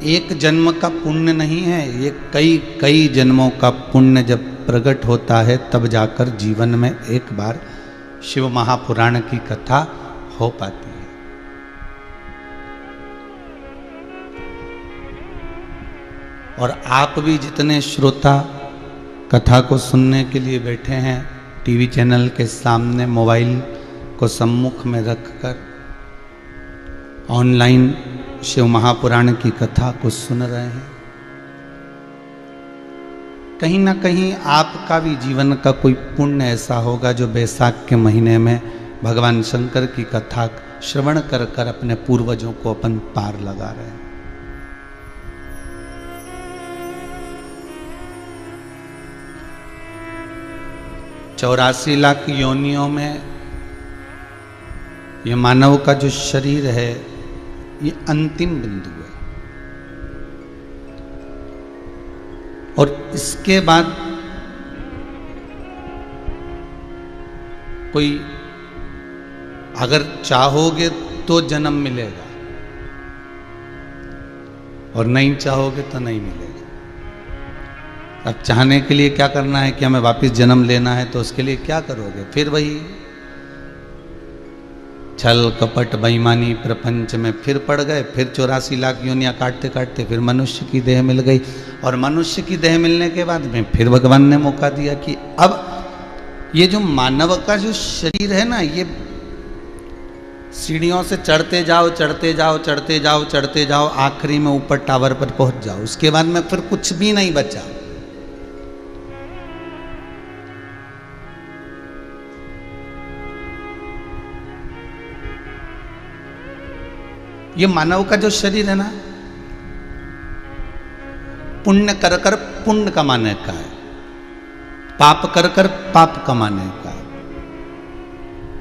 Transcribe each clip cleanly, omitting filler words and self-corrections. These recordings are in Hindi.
एक जन्म का पुण्य नहीं है, ये कई कई जन्मों का पुण्य जब प्रकट होता है तब जाकर जीवन में एक बार शिव महापुराण की कथा हो पाती है। और आप भी जितने श्रोता कथा को सुनने के लिए बैठे हैं, टीवी चैनल के सामने मोबाइल को सम्मुख में रखकर ऑनलाइन शिव महापुराण की कथा को सुन रहे हैं, कहीं ना कहीं आपका भी जीवन का कोई पुण्य ऐसा होगा जो बैसाख के महीने में भगवान शंकर की कथा श्रवण कर कर अपने पूर्वजों को अपन पार लगा रहे हैं। चौरासी लाख योनियों में ये मानव का जो शरीर है ये अंतिम बिंदु है, और इसके बाद कोई अगर चाहोगे तो जन्म मिलेगा और नहीं चाहोगे तो नहीं मिलेगा। अब चाहने के लिए क्या करना है कि हमें वापस जन्म लेना है, तो उसके लिए क्या करोगे? फिर वही छल कपट बेईमानी प्रपंच में फिर पड़ गए, फिर 84 लाख योनियां काटते काटते फिर मनुष्य की देह मिल गई, और मनुष्य की देह मिलने के बाद में फिर भगवान ने मौका दिया कि अब ये जो मानव का जो शरीर है ना, ये सीढ़ियों से चढ़ते जाओ चढ़ते जाओ चढ़ते जाओ चढ़ते जाओ, आखिरी में ऊपर टावर पर पहुंच जाओ, उसके बाद में फिर कुछ भी नहीं बचा। ये मानव का जो शरीर है ना, पुण्य कर कर पुण्य कमाने का है, पाप कर कर पाप कमाने का है,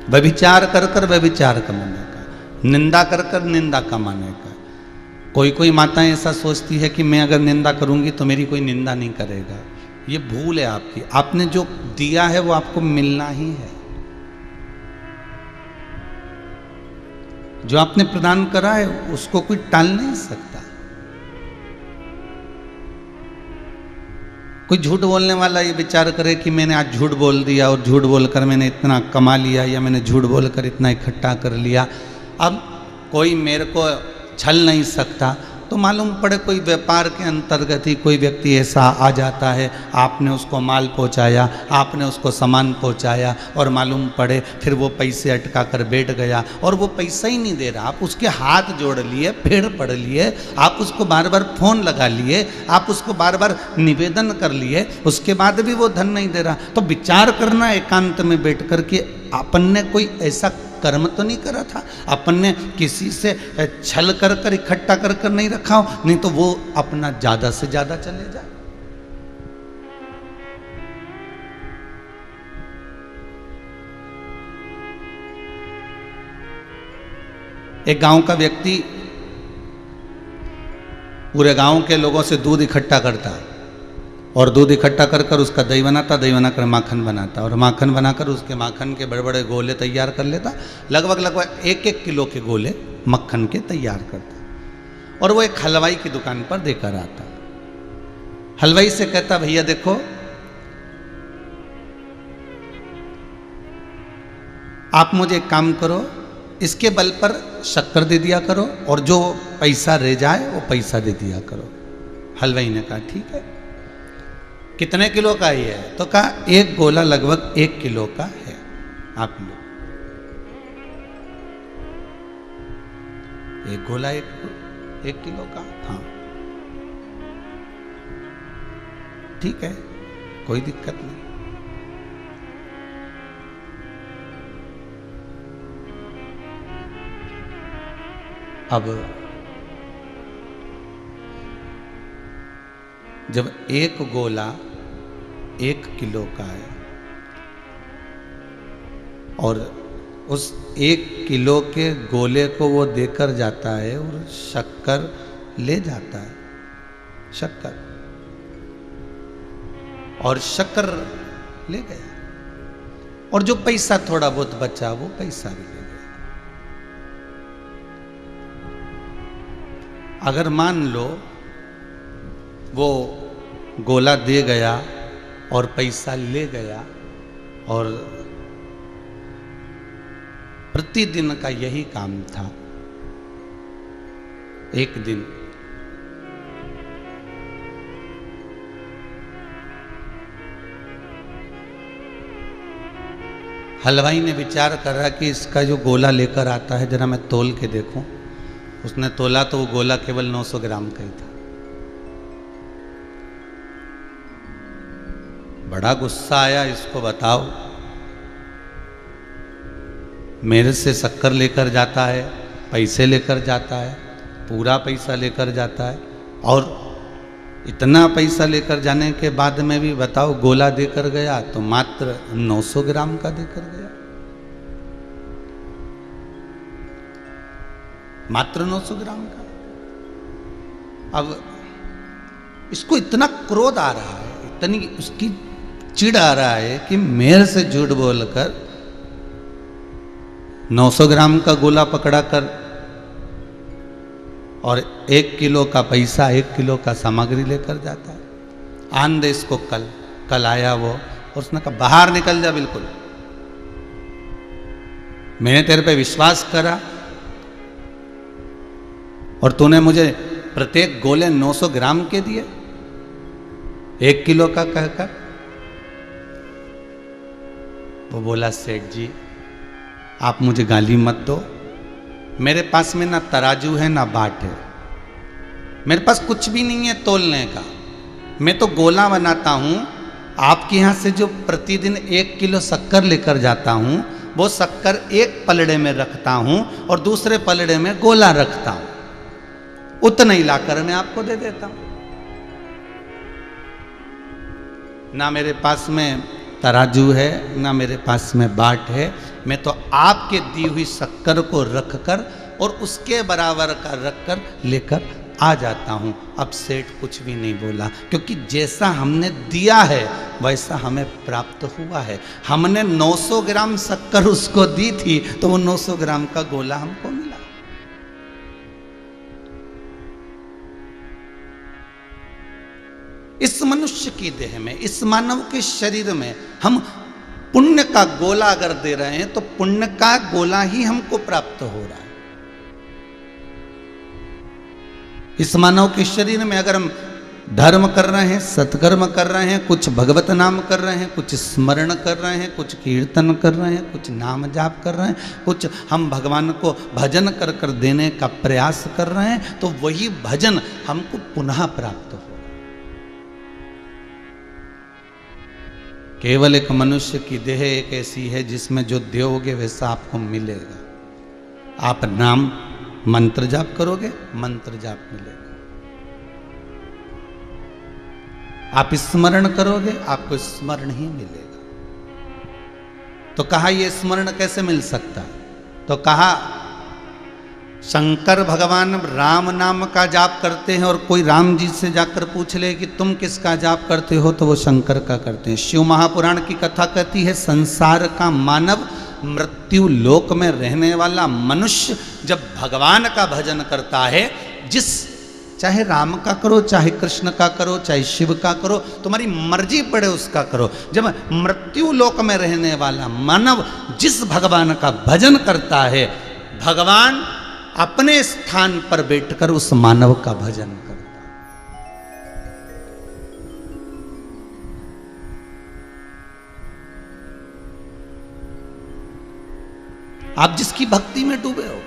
व्यभिचार कर कर व्यभिचार कमाने का, निंदा कर कर निंदा कमाने का। कोई कोई माताएं ऐसा सोचती है कि मैं अगर निंदा करूंगी तो मेरी कोई निंदा नहीं करेगा। ये भूल है आपकी। आपने जो दिया है वो आपको मिलना ही है। जो आपने प्रदान करा है उसको कोई टाल नहीं सकता। कोई झूठ बोलने वाला ये विचार करे कि मैंने आज झूठ बोल दिया और झूठ बोलकर मैंने इतना कमा लिया, या मैंने झूठ बोलकर इतना इकट्ठा कर लिया, अब कोई मेरे को छल नहीं सकता। तो मालूम पड़े कोई व्यापार के अंतर्गत ही कोई व्यक्ति ऐसा आ जाता है, आपने उसको माल पहुंचाया, आपने उसको सामान पहुंचाया, और मालूम पड़े फिर वो पैसे अटका कर बैठ गया और वो पैसा ही नहीं दे रहा। आप उसके हाथ जोड़ लिए, पेड़ पड़ लिए, आप उसको बार बार फोन लगा लिए, आप उसको बार बार निवेदन कर लिए, उसके बाद भी वो धन नहीं दे रहा। तो विचार करना एकांत में बैठ कर कि अपन ने कोई ऐसा कर्म तो नहीं करा था, अपन ने किसी से छल कर कर इकट्ठा कर कर नहीं रखा हो, नहीं तो वो अपना ज्यादा से ज्यादा चले जाए। एक गांव का व्यक्ति पूरे गांव के लोगों से दूध इकट्ठा करता, और दूध इकट्ठा कर कर उसका दही बनाता, दही बनाकर माखन बनाता, और माखन बनाकर उसके माखन के बड़े बड़े गोले तैयार कर लेता। लगभग 1-1 किलो के गोले मक्खन के तैयार करता, और वो एक हलवाई की दुकान पर देकर आता। हलवाई से कहता, भैया देखो, आप मुझे एक काम करो, इसके बल पर शक्कर दे दिया करो, और जो पैसा रह जाए वो पैसा दे दिया करो। हलवाई ने कहा ठीक है। कितने किलो का ही है? तो कहा एक गोला लगभग 1 किलो का है, आप लो। एक गोला 1 किलो का, हाँ ठीक है, कोई दिक्कत नहीं। अब जब एक गोला 1 किलो का है और उस 1 किलो के गोले को वो देकर जाता है और शक्कर ले जाता है, शक्कर, और शक्कर ले गया, और जो पैसा थोड़ा बहुत बचा वो पैसा भी ले गया। अगर मान लो वो गोला दे गया और पैसा ले गया और प्रतिदिन का यही काम था, एक दिन हलवाई ने विचार करा कि इसका जो गोला लेकर आता है जरा मैं तोल के देखूं। उसने तोला तो वो गोला केवल 900 ग्राम का ही था। बड़ा गुस्सा आया, इसको बताओ, मेरे से शक्कर लेकर जाता है, पैसे लेकर जाता है, पूरा पैसा लेकर जाता है, और इतना पैसा लेकर जाने के बाद में भी बताओ गोला देकर गया तो मात्र 900 ग्राम का देकर गया, मात्र 900 ग्राम का। अब इसको इतना क्रोध आ रहा है, इतनी उसकी चिढ़ आ रहा है कि मेरे से झूठ बोलकर 900 ग्राम का गोला पकड़ा कर और 1 किलो का पैसा, 1 किलो का सामग्री लेकर जाता है। आन दे इसको कल आया वो, और उसने कहा बाहर निकल जा, बिल्कुल मैंने तेरे पे विश्वास करा और तूने मुझे प्रत्येक गोले 900 ग्राम के दिए, 1 किलो का कहकर। वो बोला सेठ जी आप मुझे गाली मत दो, मेरे पास में ना तराजू है ना बाट है, मेरे पास कुछ भी नहीं है तोलने का। मैं तो गोला बनाता हूँ, आपके यहाँ से जो प्रतिदिन 1 किलो शक्कर लेकर जाता हूँ वो शक्कर एक पलड़े में रखता हूँ और दूसरे पलड़े में गोला रखता हूँ, उतना ही लाकर मैं आपको दे देता हूँ। ना मेरे पास में तराजू है ना मेरे पास में बाट है, मैं तो आपके दी हुई शक्कर को रखकर और उसके बराबर का रखकर लेकर आ जाता हूं। अब सेठ कुछ भी नहीं बोला, क्योंकि जैसा हमने दिया है वैसा हमें प्राप्त हुआ है। हमने 900 ग्राम शक्कर उसको दी थी तो वो 900 ग्राम का गोला हमको मिला। इस मनुष्य की देह में, इस मानव के शरीर में हम पुण्य का गोला अगर दे रहे हैं तो पुण्य का गोला ही हमको प्राप्त हो रहा है। इस मानव के शरीर में अगर हम धर्म कर रहे हैं, सत्कर्म कर रहे हैं, कुछ भगवत नाम कर रहे हैं, कुछ स्मरण कर रहे हैं, कुछ कीर्तन कर रहे हैं, कुछ नाम जाप कर रहे हैं, कुछ हम भगवान को भजन कर कर देने का प्रयास कर रहे हैं, तो वही भजन हमको पुनः प्राप्त हो। केवल एक मनुष्य की देह एक ऐसी है जिसमें जो दोगे वैसा आपको मिलेगा। आप नाम मंत्र जाप करोगे, मंत्र जाप मिलेगा। आप स्मरण करोगे, आपको स्मरण ही मिलेगा। तो कहा ये स्मरण कैसे मिल सकता है? तो कहा शंकर भगवान राम नाम का जाप करते हैं और कोई राम जी से जाकर पूछ ले कि तुम किसका जाप करते हो, तो वो शंकर का करते हैं। शिव महापुराण की कथा कहती है संसार का मानव, मृत्यु लोक में रहने वाला मनुष्य जब भगवान का भजन करता है, चाहे राम का करो, चाहे कृष्ण का करो, चाहे शिव का करो, तुम्हारी मर्जी पड़े उसका करो, जब मृत्यु लोक में रहने वाला मानव जिस भगवान का भजन करता है, भगवान अपने स्थान पर बैठकर उस मानव का भजन करता है। आप जिसकी भक्ति में डूबे हो,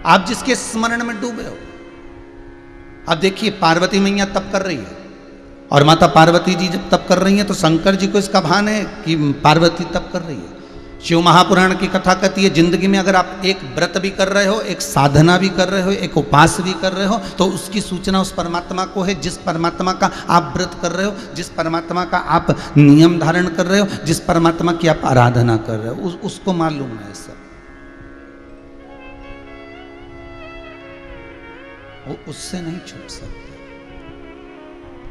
आप जिसके स्मरण में डूबे हो। अब देखिए पार्वती मैया तप कर रही है, और माता पार्वती जी जब तप कर रही हैं तो शंकर जी को इसका भान है कि पार्वती तप कर रही है। शिव महापुराण की कथा कहती है जिंदगी में अगर आप एक व्रत भी कर रहे हो, एक साधना भी कर रहे हो, एक उपास भी कर रहे हो, तो उसकी सूचना उस परमात्मा को है जिस परमात्मा का आप व्रत कर रहे हो, जिस परमात्मा का आप नियम धारण कर रहे हो, जिस परमात्मा की आप आराधना कर रहे हो, उसको मालूम है सब। वो उससे नहीं छूट सकता,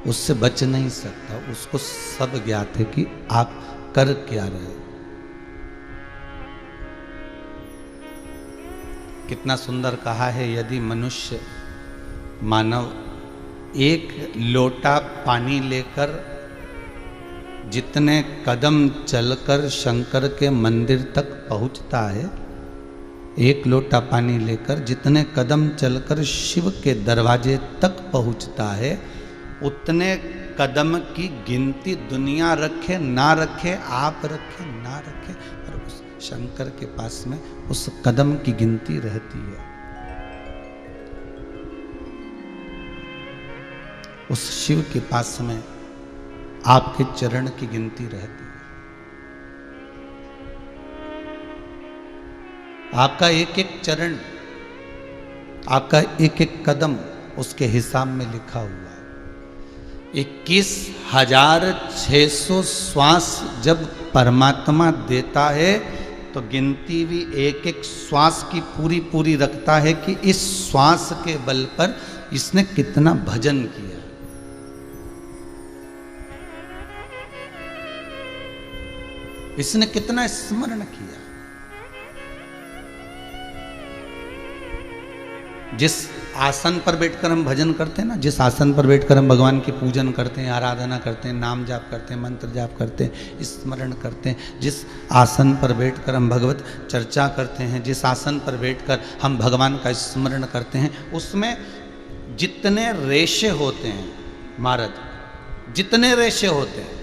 उससे बच नहीं सकता। उसको सब ज्ञात है कि आप कर क्या रहे हो। कितना सुंदर कहा है, यदि मनुष्य मानव एक लोटा पानी लेकर जितने कदम चलकर शंकर के मंदिर तक पहुंचता है, एक लोटा पानी लेकर जितने कदम चलकर शिव के दरवाजे तक पहुंचता है, उतने कदम की गिनती दुनिया रखे ना रखे, आप रखे ना रखे, पर उस शंकर के पास में उस कदम की गिनती रहती है। उस शिव के पास में आपके चरण की गिनती रहती है। आपका एक एक चरण, आपका एक एक कदम उसके हिसाब में लिखा हुआ है। 21,600 श्वास जब परमात्मा देता है तो गिनती भी एक एक श्वास की पूरी पूरी रखता है कि इस श्वास के बल पर इसने कितना भजन किया, इसने कितना स्मरण किया। जिस आसन पर बैठकर हम भजन करते हैं ना, जिस आसन पर बैठकर हम भगवान की पूजन करते हैं, आराधना करते हैं, नाम जाप करते हैं, मंत्र जाप करते हैं, स्मरण करते हैं, जिस आसन पर बैठकर हम भगवत चर्चा करते हैं, जिस आसन पर बैठकर हम भगवान का स्मरण करते हैं, उसमें जितने रेशे होते हैं महाराज, जितने रेशे होते हैं।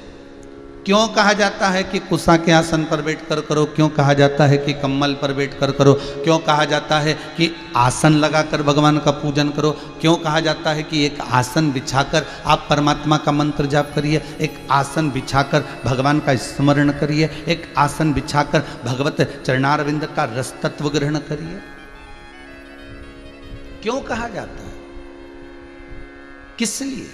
क्यों कहा जाता है कि कुशा के आसन पर बैठकर करो, क्यों कहा जाता है कि कम्बल पर बैठकर करो, क्यों कहा जाता है कि आसन लगाकर भगवान का पूजन करो, क्यों कहा जाता है कि एक आसन बिछाकर आप परमात्मा का मंत्र जाप करिए, एक आसन बिछाकर भगवान का स्मरण करिए, एक आसन बिछाकर भगवत चरणारविंद का रस तत्व ग्रहण करिए। क्यों कहा जाता है, किस लिए?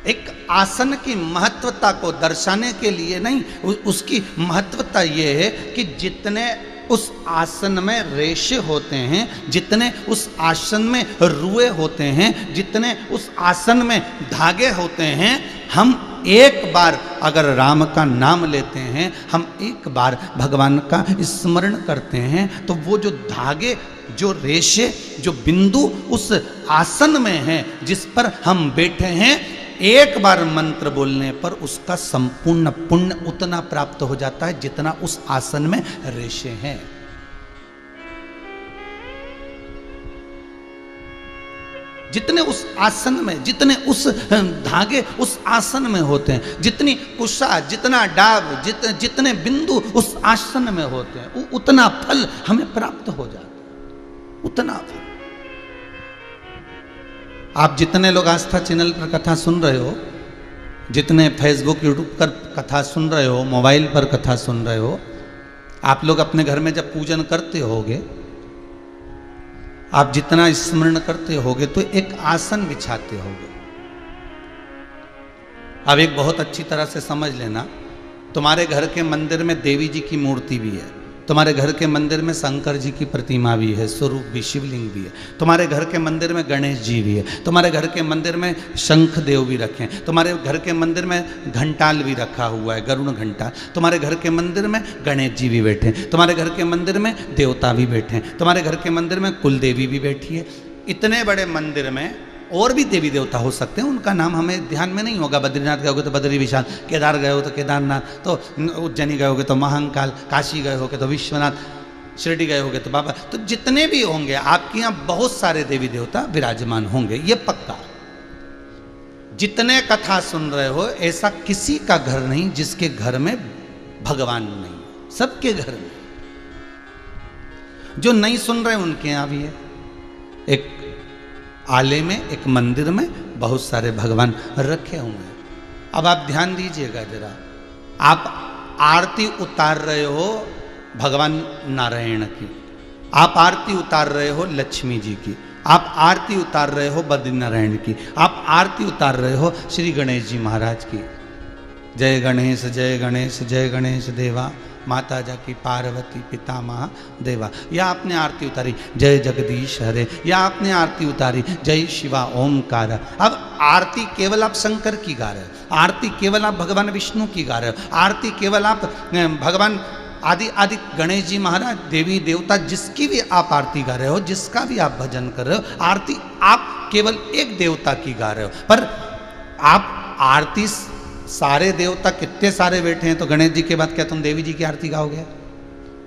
एक आसन की महत्वता को दर्शाने के लिए नहीं, उसकी महत्वता यह है कि जितने उस आसन में रेशे होते हैं, जितने उस आसन में रुए होते हैं, जितने उस आसन में धागे होते हैं, हम एक बार अगर राम का नाम लेते हैं, हम एक बार भगवान का स्मरण करते हैं, तो वो जो धागे, जो रेशे, जो बिंदु उस आसन में हैं जिस पर हम बैठे हैं, एक बार मंत्र बोलने पर उसका संपूर्ण पुण्य उतना प्राप्त हो जाता है जितना उस आसन में रेशे हैं। जितने उस आसन में, जितने उस धागे उस आसन में होते हैं, जितनी कुशा, जितना डाब, जितने बिंदु उस आसन में होते हैं, उतना फल हमें प्राप्त हो जाता है, उतना फल। आप जितने लोग आस्था चैनल पर कथा सुन रहे हो, जितने फेसबुक यूट्यूब पर कथा सुन रहे हो, मोबाइल पर कथा सुन रहे हो, आप लोग अपने घर में जब पूजन करते होगे, आप जितना स्मरण करते होगे तो एक आसन बिछाते होगे। अब एक बहुत अच्छी तरह से समझ लेना, तुम्हारे घर के मंदिर में देवी जी की मूर्ति भी है, तुम्हारे घर के मंदिर में शंकर जी की प्रतिमा भी है, स्वरूप भी, शिवलिंग भी है, तुम्हारे घर के मंदिर में गणेश जी भी है, तुम्हारे घर के मंदिर में शंख देव भी रखे हैं, तुम्हारे घर के मंदिर में घंटाल भी रखा हुआ है, गरुण घंटाल, तुम्हारे घर के मंदिर में गणेश जी भी बैठे हैं, तुम्हारे घर के मंदिर में देवता भी बैठे हैं, तुम्हारे घर के मंदिर में कुल देवी भी बैठी है। इतने बड़े मंदिर में और भी देवी देवता हो सकते हैं, उनका नाम हमें ध्यान में नहीं होगा। बद्रीनाथ गए होगे तो बद्री विशाल, केदार गए हो तो केदारनाथ, तो उज्जैनी गए होगे तो महाकाल, काशी गए होगे तो विश्वनाथ, शिरडी गए होगे तो बाबा, तो जितने भी होंगे आपके यहाँ बहुत सारे देवी देवता विराजमान होंगे, ये पक्का। जितने कथा सुन रहे हो, ऐसा किसी का घर नहीं जिसके घर में भगवान नहीं, सबके घर में। जो नहीं सुन रहे उनके यहाँ भी है। एक आले में, एक मंदिर में बहुत सारे भगवान रखे हुए हैं। अब आप ध्यान दीजिएगा जरा, आप आरती उतार रहे हो भगवान नारायण की, आप आरती उतार रहे हो लक्ष्मी जी की, आप आरती उतार रहे हो बद्रीनारायण की, आप आरती उतार रहे हो श्री गणेश जी महाराज की। जय गणेश जय गणेश जय गणेश देवा, माता जाकी पार्वती पिता महादेवा। या आपने आरती उतारी जय जगदीश हरे, या आपने आरती उतारी जय शिवा ओमकार। अब आरती केवल आप शंकर की गा रहे हो, आरती केवल आप भगवान विष्णु की गा रहे हो, आरती केवल आप भगवान आदि आदि गणेश जी महाराज, देवी देवता, जिसकी भी आप आरती गा रहे हो, जिसका भी आप भजन कर रहे हो, आरती आप केवल एक देवता की गा रहे हो, पर आप आरती सारे देवता कितने सारे बैठे हैं, तो गणेश जी के बाद क्या तुम देवी जी की आरती गाओगे?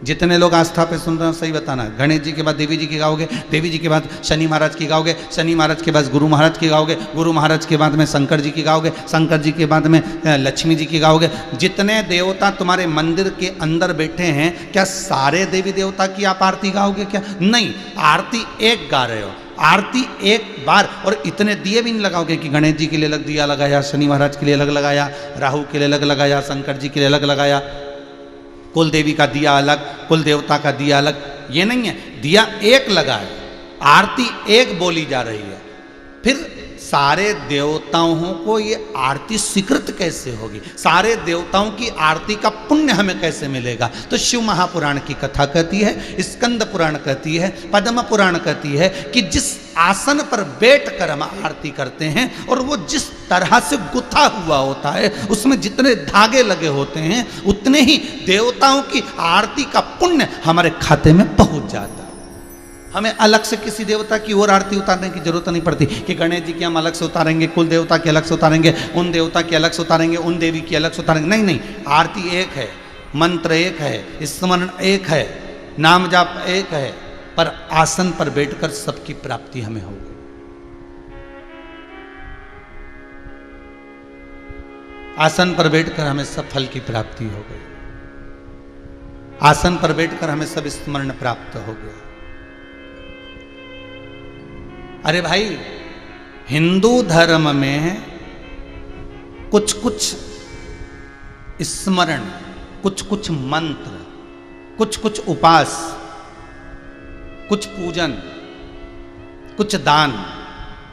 जितने लोग आस्था पे सुन रहे हो सही बताना, गणेश जी के बाद देवी जी की गाओगे, देवी जी के बाद शनि महाराज की गाओगे, शनि महाराज के बाद गुरु महाराज की गाओगे, गुरु महाराज के बाद में शंकर जी की गाओगे, शंकर जी के बाद में लक्ष्मी जी की गाओगे। जितने देवता तुम्हारे मंदिर के अंदर बैठे हैं, क्या सारे देवी देवता की आप आरती गाओगे क्या? नहीं, आरती एक गा रहे हो, आरती एक बार। और इतने दिए भी नहीं लगाओगे कि गणेश जी के लिए अलग दिया लगाया, शनि महाराज के लिए अलग लगाया, राहु के लिए अलग लगाया, शंकर जी के लिए अलग लगाया, कुल देवी का दिया अलग, कुल देवता का दिया अलग, ये नहीं है। दिया एक लगा है, आरती एक बोली जा रही है। फिर सारे देवताओं को ये आरती स्वीकृत कैसे होगी? सारे देवताओं की आरती का पुण्य हमें कैसे मिलेगा? तो शिव महापुराण की कथा कहती है, स्कंद पुराण कहती है, पद्म पुराण कहती है कि जिस आसन पर बैठकर हम आरती करते हैं और वो जिस तरह से गुथा हुआ होता है, उसमें जितने धागे लगे होते हैं, उतने ही देवताओं की आरती का पुण्य हमारे खाते में पहुंच जाता है। हमें अलग से किसी देवता की और आरती उतारने की जरूरत नहीं पड़ती कि गणेश जी की हम अलग से उतारेंगे, कुल देवता की अलग से उतारेंगे, उन देवता की अलग से उतारेंगे, उन देवी की अलग से उतारेंगे। नहीं नहीं, आरती एक है, मंत्र एक है, स्मरण एक है, नाम जाप एक है, पर आसन पर बैठकर सबकी प्राप्ति हमें होगी। आसन पर बैठकर हमें सब फल की प्राप्ति हो गई, आसन पर बैठकर हमें सब स्मरण प्राप्त हो गया। अरे भाई, हिंदू धर्म में कुछ कुछ स्मरण, कुछ कुछ मंत्र, कुछ कुछ उपास, कुछ पूजन, कुछ दान,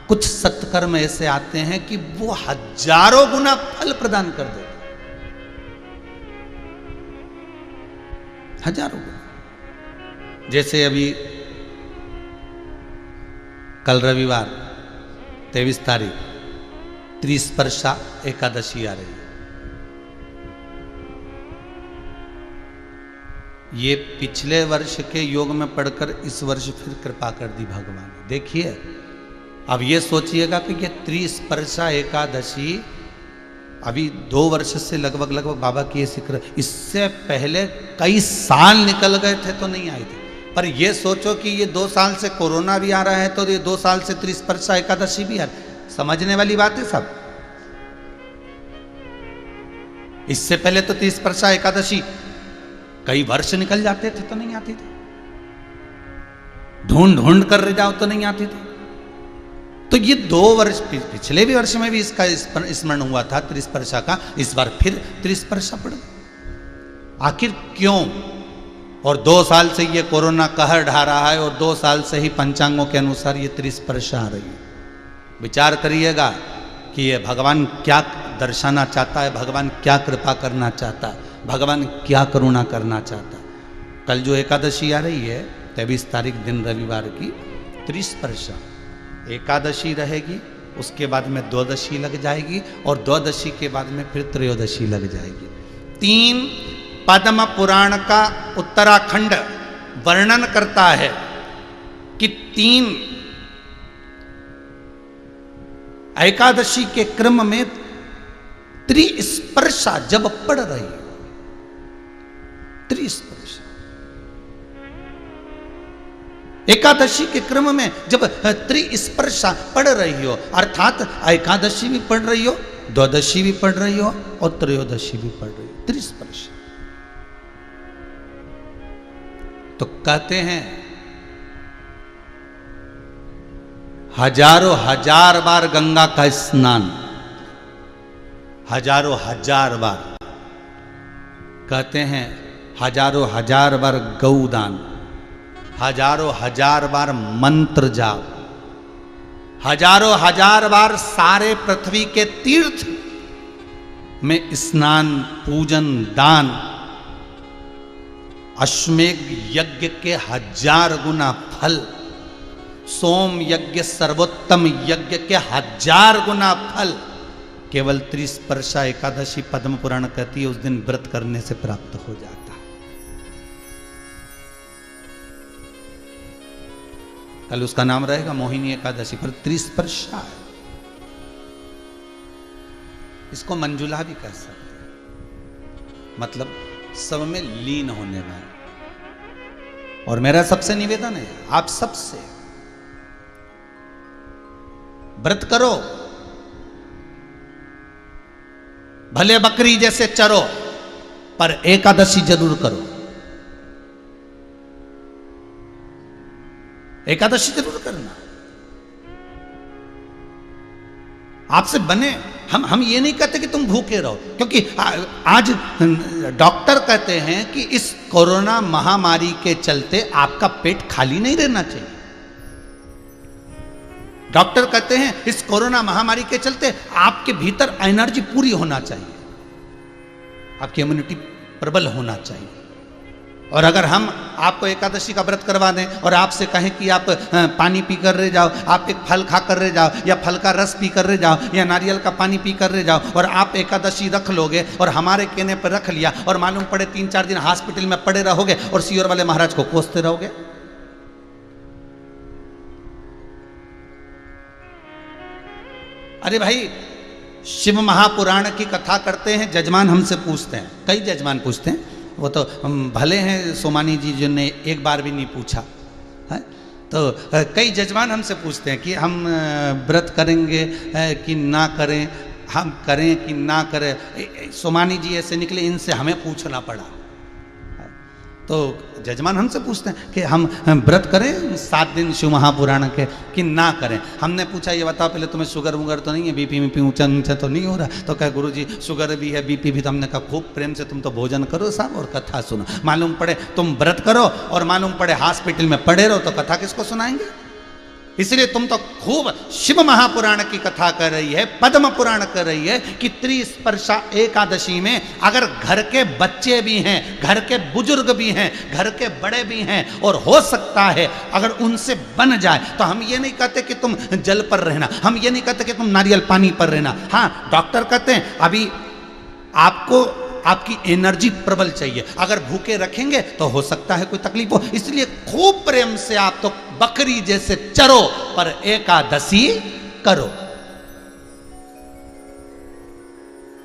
कुछ सत्कर्म ऐसे आते हैं कि वो हजारों गुना फल प्रदान कर देते, हजारों गुना। जैसे अभी कल रविवार 23 तारीख त्रिस्पर्शा एकादशी आ रही है। ये पिछले वर्ष के योग में पढ़कर इस वर्ष फिर कृपा कर दी भगवान ने। देखिए, अब ये सोचिएगा कि ये त्रिस्पर्शा एकादशी अभी 2 वर्ष से लगभग बाबा की ये शिखर, इससे पहले कई साल निकल गए थे तो नहीं आई थी। पर ये सोचो कि ये 2 साल से कोरोना भी आ रहा है, तो ये 2 साल से त्रिस्पर्शा एकादशी भी आ रही है। समझने वाली बात है सब। इससे पहले तो त्रिस्पर्शा एकादशी कई वर्ष निकल जाते थे तो नहीं आती थी, ढूंढ ढूंढ कर रह जाओ तो नहीं आती थी। तो ये 2 वर्ष, पिछले भी वर्ष में भी इसका स्मरण हुआ था त्रिस्पर्शा का, इस बार फिर त्रिस्पर्शा पड़ गई। आखिर क्यों? और 2 साल से ये कोरोना कहर ढा रहा है, और 2 साल से ही पंचांगों के अनुसार ये त्रिस्पर्शा आ रही है। विचार करिएगा कि ये भगवान क्या दर्शाना चाहता है, भगवान क्या कृपा करना चाहता है, भगवान क्या करुणा करना चाहता है। कल जो एकादशी आ रही है 23 तारीख दिन रविवार की, त्रिस्पर्शा एकादशी रहेगी, उसके बाद में द्वादशी लग जाएगी, और द्वादशी के बाद में फिर त्रयोदशी लग जाएगी। 3 पद्म पुराण का उत्तराखंड वर्णन करता है कि 3 एकादशी के क्रम में त्रिस्पर्शा जब पड़ रही है, त्रिस्पर्शा एकादशी के क्रम में जब त्रिस्पर्शा पड़ रही हो, अर्थात एकादशी भी पढ़ रही हो, द्वादशी भी पढ़ रही हो और त्रयोदशी भी पढ़ रही हो, त्रिस्पर्शा। तो कहते हैं हजारों हजार बार गंगा का स्नान, हजारों हजार बार, कहते हैं हजारों हजार बार गौदान, हजारों हजार बार मंत्र जाप, हजारों हजार बार सारे पृथ्वी के तीर्थ में स्नान, पूजन, दान, अश्वमेघ यज्ञ के 1000 गुना फल, सोम यज्ञ सर्वोत्तम यज्ञ के 1000 गुना फल केवल त्रिस्पर्शा एकादशी पद्म पुराण कहती है उस दिन व्रत करने से प्राप्त हो जाता है। कल उसका नाम रहेगा मोहिनी एकादशी, पर त्रिस्पर्शा है। इसको मंजुला भी कह सकते हैं, मतलब सब में लीन होने वाला। और मेरा सबसे निवेदन है आप सबसे, व्रत करो, भले बकरी जैसे चरो, पर एकादशी जरूर करो। एकादशी जरूर करना। आपसे बने, हम ये नहीं कहते कि तुम भूखे रहो, क्योंकि आज डॉक्टर कहते हैं कि इस कोरोना महामारी के चलते आपका पेट खाली नहीं रहना चाहिए। डॉक्टर कहते हैं इस कोरोना महामारी के चलते आपके भीतर एनर्जी पूरी होना चाहिए, आपकी इम्यूनिटी प्रबल होना चाहिए। और अगर हम आपको एकादशी का व्रत करवा दें और आपसे कहें कि आप पानी पी कर रह जाओ, आप एक फल खा कर रह जाओ, या फल का रस पी कर रह जाओ, या नारियल का पानी पी कर रह जाओ, और आप एकादशी रख लोगे और हमारे कहने पर रख लिया, और मालूम पड़े 3-4 दिन हॉस्पिटल में पड़े रहोगे और सीओर वाले महाराज को कोसते रहोगे। अरे भाई, शिव महापुराण की कथा करते हैं, जजमान हमसे पूछते हैं, कई जजमान पूछते हैं, वो तो भले हैं सोमानी जी जिन्होंने एक बार भी नहीं पूछा है, तो कई जजमान हमसे पूछते हैं कि हम व्रत करेंगे कि ना करें, हम करें कि ना करें। सोमानी जी ऐसे निकले, इनसे हमें पूछना पड़ा। तो जजमान हमसे पूछते हैं कि हम व्रत करें 7 दिन शिव महापुराण के कि ना करें। हमने पूछा ये बताओ पहले तुम्हें शुगर वुगर तो नहीं है, बीपी में ऊंचा नीचा तो नहीं हो रहा? तो कहे गुरुजी शुगर भी है, बीपी भी। तो हमने कहा खूब प्रेम से तुम तो भोजन करो साहब और कथा सुनो। मालूम पड़े तुम व्रत करो और मालूम पड़े हॉस्पिटल में पड़े रहो, तो कथा किसको सुनाएंगे? इसलिए तुम तो खूब शिव महापुराण की कथा कर रही है, पद्म पुराण कर रही है कि त्रिस्पर्शा एकादशी में अगर घर के बच्चे भी हैं, घर के बुजुर्ग भी हैं, घर के बड़े भी हैं, और हो सकता है अगर उनसे बन जाए, तो हम ये नहीं कहते कि तुम जल पर रहना, हम ये नहीं कहते कि तुम नारियल पानी पर रहना। हाँ, डॉक्टर कहते हैं अभी आपको आपकी एनर्जी प्रबल चाहिए, अगर भूखे रखेंगे तो हो सकता है कोई तकलीफ हो। इसलिए खूब प्रेम से आप तो बकरी जैसे चरो, पर एकादशी करो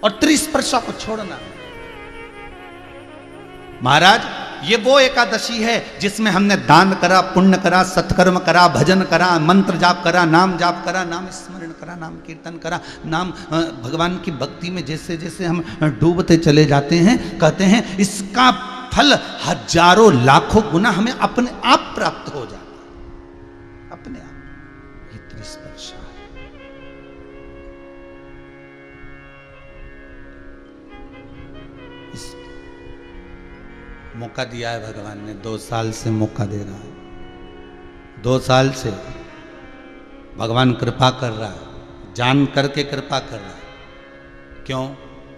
और त्रिस्पर्शा को छोड़ना। महाराज, ये वो एकादशी है जिसमें हमने दान करा, पुण्य करा, सत्कर्म करा, भजन करा, मंत्र जाप करा, नाम जाप करा, नाम स्मरण करा, नाम कीर्तन करा, नाम भगवान की भक्ति में जैसे जैसे हम डूबते चले जाते हैं, कहते हैं इसका फल हजारों लाखों गुना हमें अपने आप प्राप्त हो जाता है, अपने आप। ये त्रिस्पर्शा है। मौका दिया है भगवान ने, 2 साल से मौका दे रहा है, 2 साल से भगवान कृपा कर रहा है, जान करके कृपा कर रहा है। क्यों?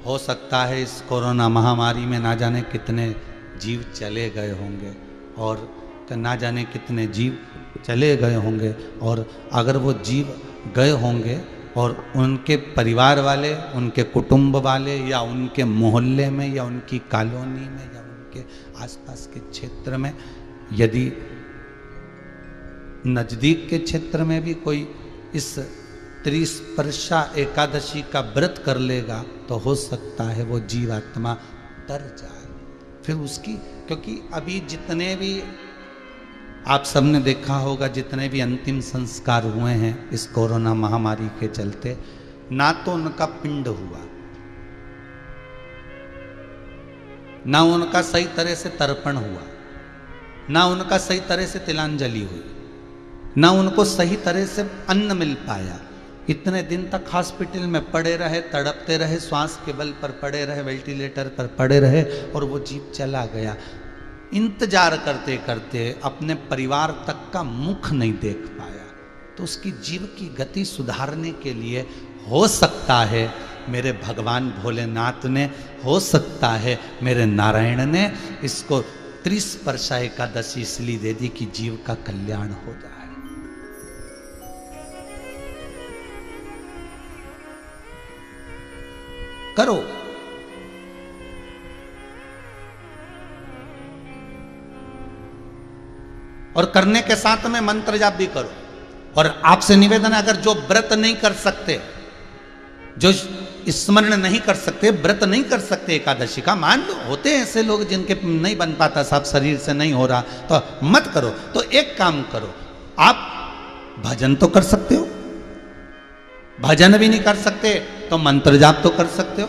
हो सकता है इस कोरोना महामारी में ना जाने कितने जीव चले गए होंगे, और ना जाने कितने जीव चले गए होंगे, और अगर वो जीव गए होंगे और उनके परिवार वाले, उनके कुटुंब वाले, या उनके मोहल्ले में, या उनकी कॉलोनी में, या उनके आसपास के क्षेत्र में, यदि नजदीक के क्षेत्र में भी कोई इस त्रिस्पर्शा एकादशी का व्रत कर लेगा, तो हो सकता है वो जीवात्मा तर जाए। फिर उसकी, क्योंकि अभी जितने भी आप सबने देखा होगा, जितने भी अंतिम संस्कार हुए हैं इस कोरोना महामारी के चलते, ना तो उनका पिंड हुआ, ना उनका सही तरह से तर्पण हुआ, ना उनका सही तरह से तिलांजलि हुई, ना उनको सही तरह से अन्न मिल पाया। इतने दिन तक हॉस्पिटल में पड़े रहे, तड़पते रहे, श्वास के बल पर पड़े रहे, वेंटिलेटर पर पड़े रहे, और वो जीव चला गया। इंतजार करते करते अपने परिवार तक का मुख नहीं देख पाया। तो उसकी जीव की गति सुधारने के लिए हो सकता है मेरे भगवान भोलेनाथ ने, हो सकता है मेरे नारायण ने इसको त्रिस्पर्शा एकादशी इसलिए दे दी कि जीव का कल्याण हो जाए। करो। और करने के साथ में मंत्र जाप भी करो। और आपसे निवेदन है, अगर जो व्रत नहीं कर सकते, जो स्मरण नहीं कर सकते, व्रत नहीं कर सकते एकादशी का, मान लो होते हैं ऐसे लोग जिनके नहीं बन पाता, साहब शरीर से नहीं हो रहा, तो मत करो। तो एक काम करो, आप भजन तो कर सकते हो, भजन भी नहीं कर सकते तो मंत्र जाप तो कर सकते हो,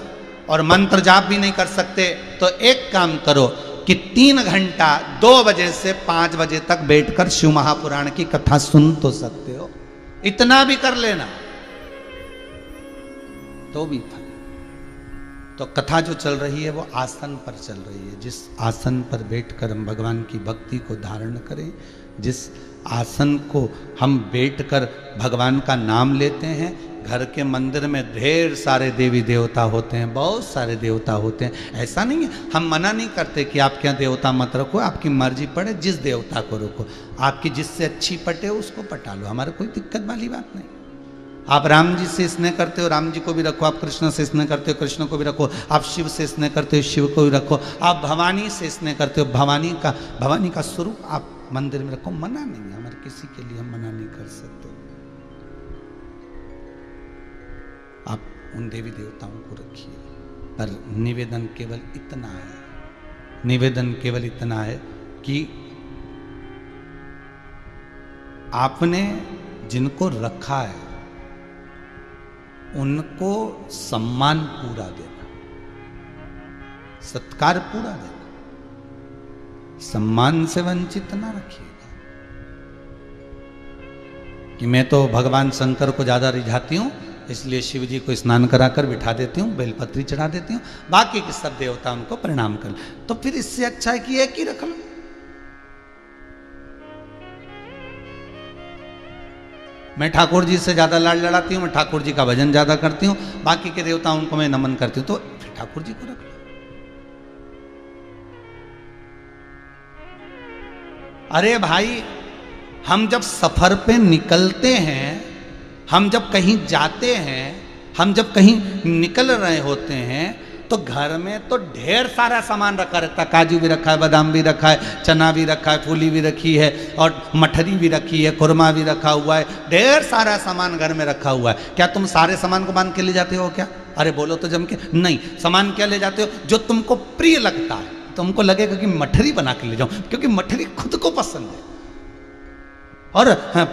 और मंत्र जाप भी नहीं कर सकते तो एक काम करो कि 3 घंटा 2 बजे से 5 बजे तक बैठकर शिव महापुराण की कथा सुन तो सकते हो, इतना भी कर लेना तो भी फल। तो कथा जो चल रही है वो आसन पर चल रही है। जिस आसन पर बैठकर हम भगवान की भक्ति को धारण करें, जिस आसन को हम बैठकर भगवान का नाम लेते हैं, घर के मंदिर में ढेर सारे देवी देवता होते हैं, बहुत सारे देवता होते हैं, ऐसा नहीं है, हम मना नहीं करते कि आप क्या देवता मत रखो, आपकी मर्जी पड़े जिस देवता को रखो, आपकी जिससे अच्छी पटे उसको पटा लो, हमारे कोई दिक्कत वाली बात नहीं। आप राम जी से स्नेह करते हो, राम जी को भी रखो, आप कृष्ण से स्नेह करते हो, कृष्ण को भी रखो, आप शिव से स्नेह करते हो, शिव को भी रखो, आप भवानी से स्नेह करते हो, भवानी का स्वरूप आप मंदिर में रखो, मना नहीं है, हमारे किसी के लिए हम मना नहीं कर सकते। आप उन देवी देवताओं को रखिए, पर निवेदन केवल इतना है, निवेदन केवल इतना है कि आपने जिनको रखा है उनको सम्मान पूरा देना, सत्कार पूरा देना, सम्मान से वंचित ना रखिएगा। कि मैं तो भगवान शंकर को ज्यादा रिझाती हूं, इसलिए शिव जी को स्नान कराकर बिठा देती हूँ, बेलपत्री चढ़ा देती हूँ, बाकी के सब देवता उनको प्रणाम कर। तो फिर इससे अच्छा है कि एक ही रख लो। मैं ठाकुर जी से ज्यादा लाड लड़ाती हूँ, मैं ठाकुर जी का भजन ज्यादा करती हूँ, बाकी के देवताओं को मैं नमन करती हूँ, तो फिर ठाकुर जी को रख लो। अरे भाई, हम जब सफर पे निकलते हैं, हम जब कहीं जाते हैं, हम जब कहीं निकल रहे होते हैं, तो घर में तो ढेर सारा सामान रखा रहता है, काजू भी रखा है, बादाम भी रखा है, चना भी रखा है, फूली भी रखी है, और मठरी भी रखी है, खुरमा भी रखा हुआ है, ढेर सारा सामान घर में रखा हुआ है। क्या तुम सारे सामान को बांध के ले जाते हो क्या? अरे बोलो तो जम के, नहीं। सामान क्या ले जाते हो? जो तुमको प्रिय लगता है, तुमको लगेगा कि मठरी बना के ले जाऊं, क्योंकि मठरी खुद को पसंद है। और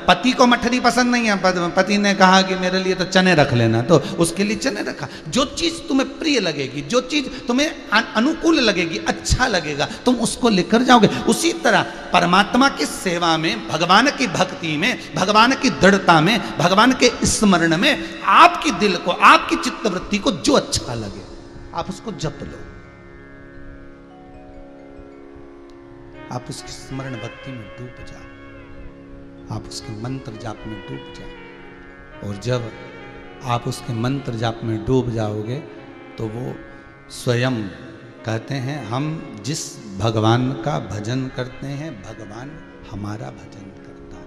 पति को मठरी पसंद नहीं है, पति ने कहा कि मेरे लिए तो चने रख लेना, तो उसके लिए चने रखा। जो चीज तुम्हें प्रिय लगेगी, जो चीज तुम्हें अनुकूल लगेगी, अच्छा लगेगा, तुम उसको लेकर जाओगे। उसी तरह परमात्मा की सेवा में, भगवान की भक्ति में, भगवान की दृढ़ता में, भगवान के स्मरण में, आपकी दिल को, आपकी चित्तवृत्ति को जो अच्छा लगे, आप उसको जप लो, आप उसकी स्मरण भक्ति में डूब जाओ, आप उसके मंत्र जाप में डूब जाओ। और जब आप उसके मंत्र जाप में डूब जाओगे तो वो स्वयं कहते हैं, हम जिस भगवान का भजन करते हैं, भगवान हमारा भजन करता है।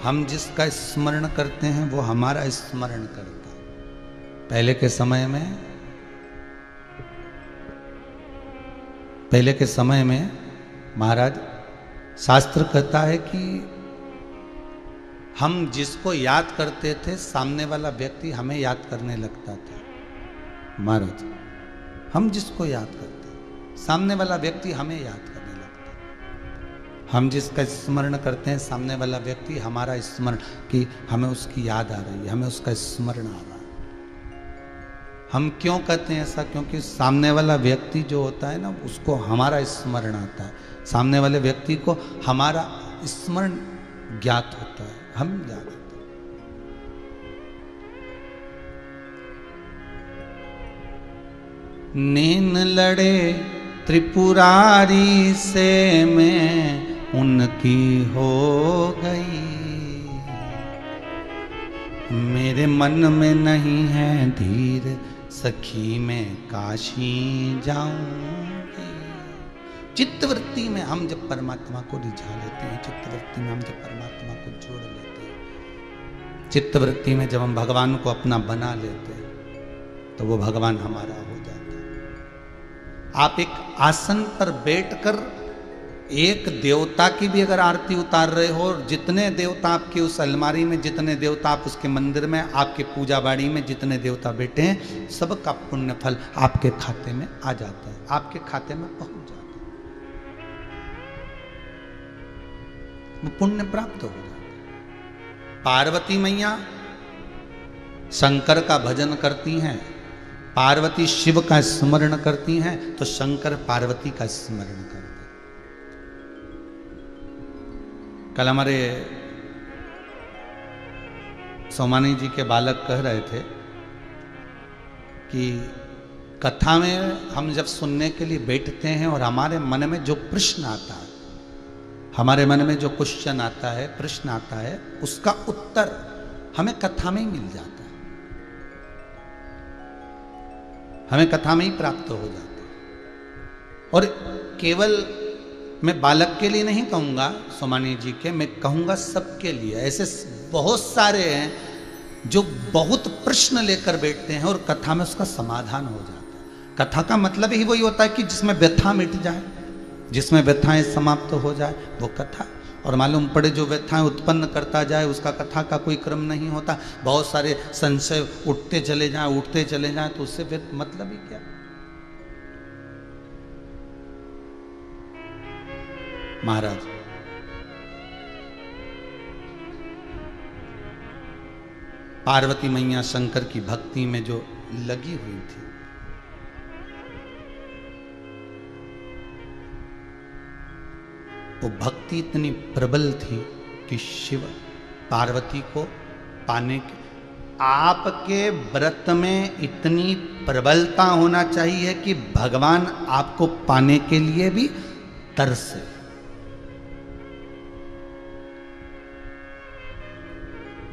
हम जिसका स्मरण करते हैं वो हमारा स्मरण करता है। पहले के समय में महाराज, शास्त्र कहता है कि हम जिसको याद करते थे, सामने वाला व्यक्ति हमें याद करने लगता था। महाराज, हम जिसको याद करते, सामने वाला व्यक्ति हमें याद करने लगता। हम जिसका स्मरण करते हैं, सामने वाला व्यक्ति हमारा स्मरण, कि हमें उसकी याद आ रही है, हमें उसका स्मरण आ रहा है। हम क्यों कहते हैं ऐसा? क्योंकि सामने वाला व्यक्ति जो होता है ना, उसको हमारा स्मरण आता है, सामने वाले व्यक्ति को हमारा स्मरण ज्ञात होता है, हम ज्ञात होते हैं। नैन लड़े त्रिपुरारी से, मैं उनकी हो गई, मेरे मन में नहीं है धीर, सखी में काशी जाऊंगी। चित्तवृत्ति में हम जब परमात्मा को रिझा लेते हैं, चित्तवृत्ति में हम जब परमात्मा को जोड़ लेते हैं, चित्तवृत्ति में जब हम भगवान को अपना बना लेते हैं, तो वो भगवान हमारा हो जाता है। आप एक आसन पर बैठकर एक देवता की भी अगर आरती उतार रहे हो, और जितने देवता आपके उस अलमारी में, जितने देवता आप उसके मंदिर में, आपके पूजा बाड़ी में जितने देवता बैठे हैं, सबका पुण्य फल आपके खाते में आ जाता है, आपके खाते में पहुंच जाता है, वो पुण्य प्राप्त हो जाता है। पार्वती मैया शंकर का भजन करती हैं, पार्वती शिव का स्मरण करती हैं, तो शंकर पार्वती का स्मरण करते हैं। कल हमारे सोमानी जी के बालक कह रहे थे कि कथा में हम जब सुनने के लिए बैठते हैं और हमारे मन में जो प्रश्न आता है, हमारे मन में जो क्वेश्चन आता है, प्रश्न आता है, उसका उत्तर हमें कथा में ही मिल जाता है, हमें कथा में ही प्राप्त हो जाता है। और केवल मैं बालक के लिए नहीं कहूँगा सोमानी जी के, मैं कहूँगा सबके लिए। ऐसे बहुत सारे हैं जो बहुत प्रश्न लेकर बैठते हैं और कथा में उसका समाधान हो जाता है। कथा का मतलब ही वही होता है कि जिसमें व्यथा मिट जाए, जिसमें व्यथाएं समाप्त हो जाए, वो कथा। और मालूम पड़े जो व्यथाएं उत्पन्न करता जाए उसका कथा का कोई क्रम नहीं होता, बहुत सारे संशय उठते चले जाएं, तो उससे फिर मतलब ही क्या। महाराज पार्वती मैया शंकर की भक्ति में जो लगी हुई थी, वो भक्ति इतनी प्रबल थी कि शिव पार्वती को पाने के, आपके व्रत में इतनी प्रबलता होना चाहिए कि भगवान आपको पाने के लिए भी तरसे।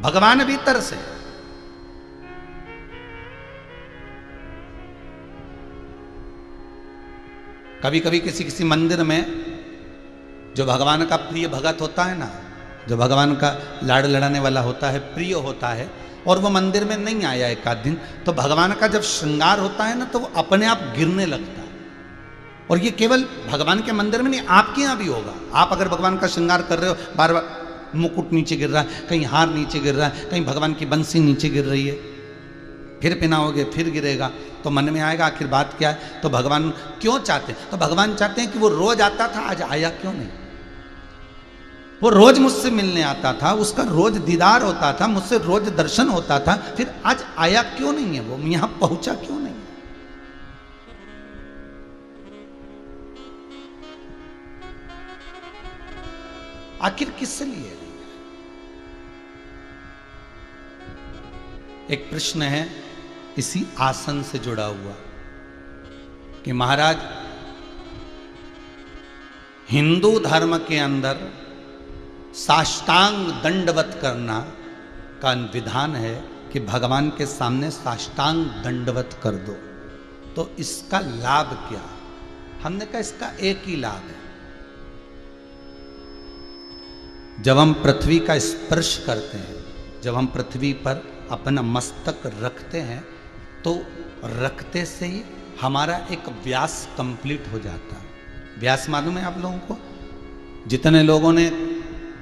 भगवान भी तरसे। कभी कभी किसी किसी मंदिर में जो भगवान का प्रिय भगत होता है ना, जो भगवान का लाड़ लड़ाने वाला होता है, प्रिय होता है, और वो मंदिर में नहीं आया एक आध दिन, तो भगवान का जब श्रृंगार होता है ना, तो वो अपने आप गिरने लगता है। और ये केवल भगवान के मंदिर में नहीं, आपके यहाँ भी होगा। आप अगर भगवान का श्रृंगार कर रहे हो, बार बार मुकुट नीचे गिर रहा है, कहीं हार नीचे गिर रहा है, कहीं भगवान की बंसी नीचे गिर रही है, फिर पहनाओगे फिर गिरेगा, तो मन में आएगा आखिर बात क्या है। तो भगवान क्यों चाहते हैं? तो भगवान चाहते हैं कि वो रोज आता था, आज आया क्यों नहीं। वो रोज मुझसे मिलने आता था, उसका रोज दीदार होता था, मुझसे रोज दर्शन होता था, फिर आज आया क्यों नहीं है, वो यहां पहुंचा क्यों नहीं। आखिर किससे लिए? एक प्रश्न है इसी आसन से जुड़ा हुआ कि महाराज हिंदू धर्म के अंदर साष्टांग दंडवत करना का विधान है कि भगवान के सामने साष्टांग दंडवत कर दो, तो इसका लाभ क्या? हमने कहा इसका एक ही लाभ है, जब हम पृथ्वी का स्पर्श करते हैं, जब हम पृथ्वी पर अपना मस्तक रखते हैं, तो रखते से ही हमारा एक व्यास कंप्लीट हो जाता है। व्यास मालूम है आप लोगों को? जितने लोगों ने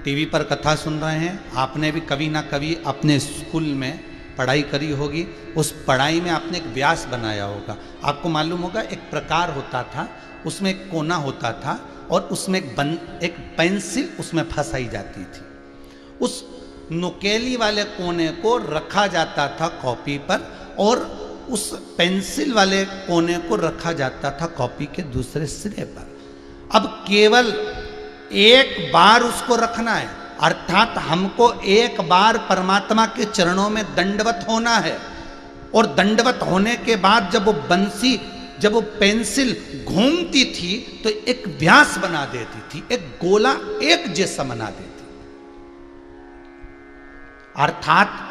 टीवी पर कथा सुन रहे हैं, आपने भी कभी ना कभी अपने स्कूल में पढ़ाई करी होगी, उस पढ़ाई में आपने एक व्यास बनाया होगा। आपको मालूम होगा एक प्रकार होता था, उसमें एक कोना होता था और उसमें एक पेंसिल उसमें फंसाई जाती थी। उस नुकेली वाले कोने को रखा जाता था कॉपी पर, और उस पेंसिल वाले कोने को रखा जाता था कॉपी के दूसरे सिरे पर। अब केवल एक बार उसको रखना है, अर्थात हमको एक बार परमात्मा के चरणों में दंडवत होना है, और दंडवत होने के बाद जब वो बंसी, जब वो पेंसिल घूमती थी तो एक व्यास बना देती थी, एक गोला एक जैसा बना देती। अर्थात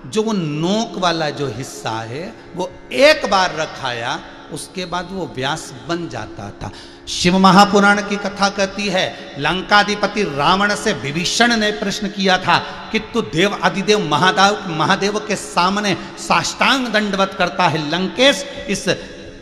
जो वो नोक वाला जो हिस्सा है वो एक बार रखाया उसके बाद वो व्यास बन जाता था। शिव महापुराण की कथा कहती है, लंकाधिपति रावण से विभीषण ने प्रश्न किया था कि तू देव अधिदेव महादेव के सामने साष्टांग दंडवत करता है, लंकेश इस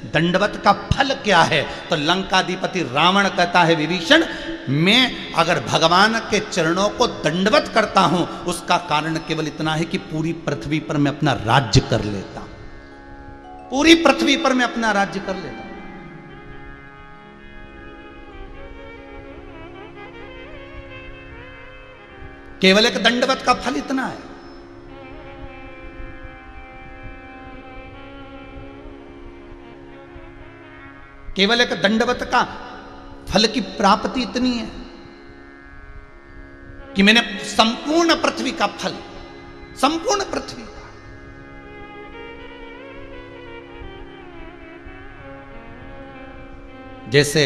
दंडवत का फल क्या है? तो लंकाधिपति रावण कहता है, विभीषण मैं अगर भगवान के चरणों को दंडवत करता हूं उसका कारण केवल इतना है कि पूरी पृथ्वी पर मैं अपना राज्य कर लेता हूं, पूरी पृथ्वी पर मैं अपना राज्य कर लेता हूं। केवल एक दंडवत का फल इतना है। केवल एक दंडवत का फल की प्राप्ति इतनी है कि मैंने संपूर्ण पृथ्वी का फल, संपूर्ण पृथ्वी का, जैसे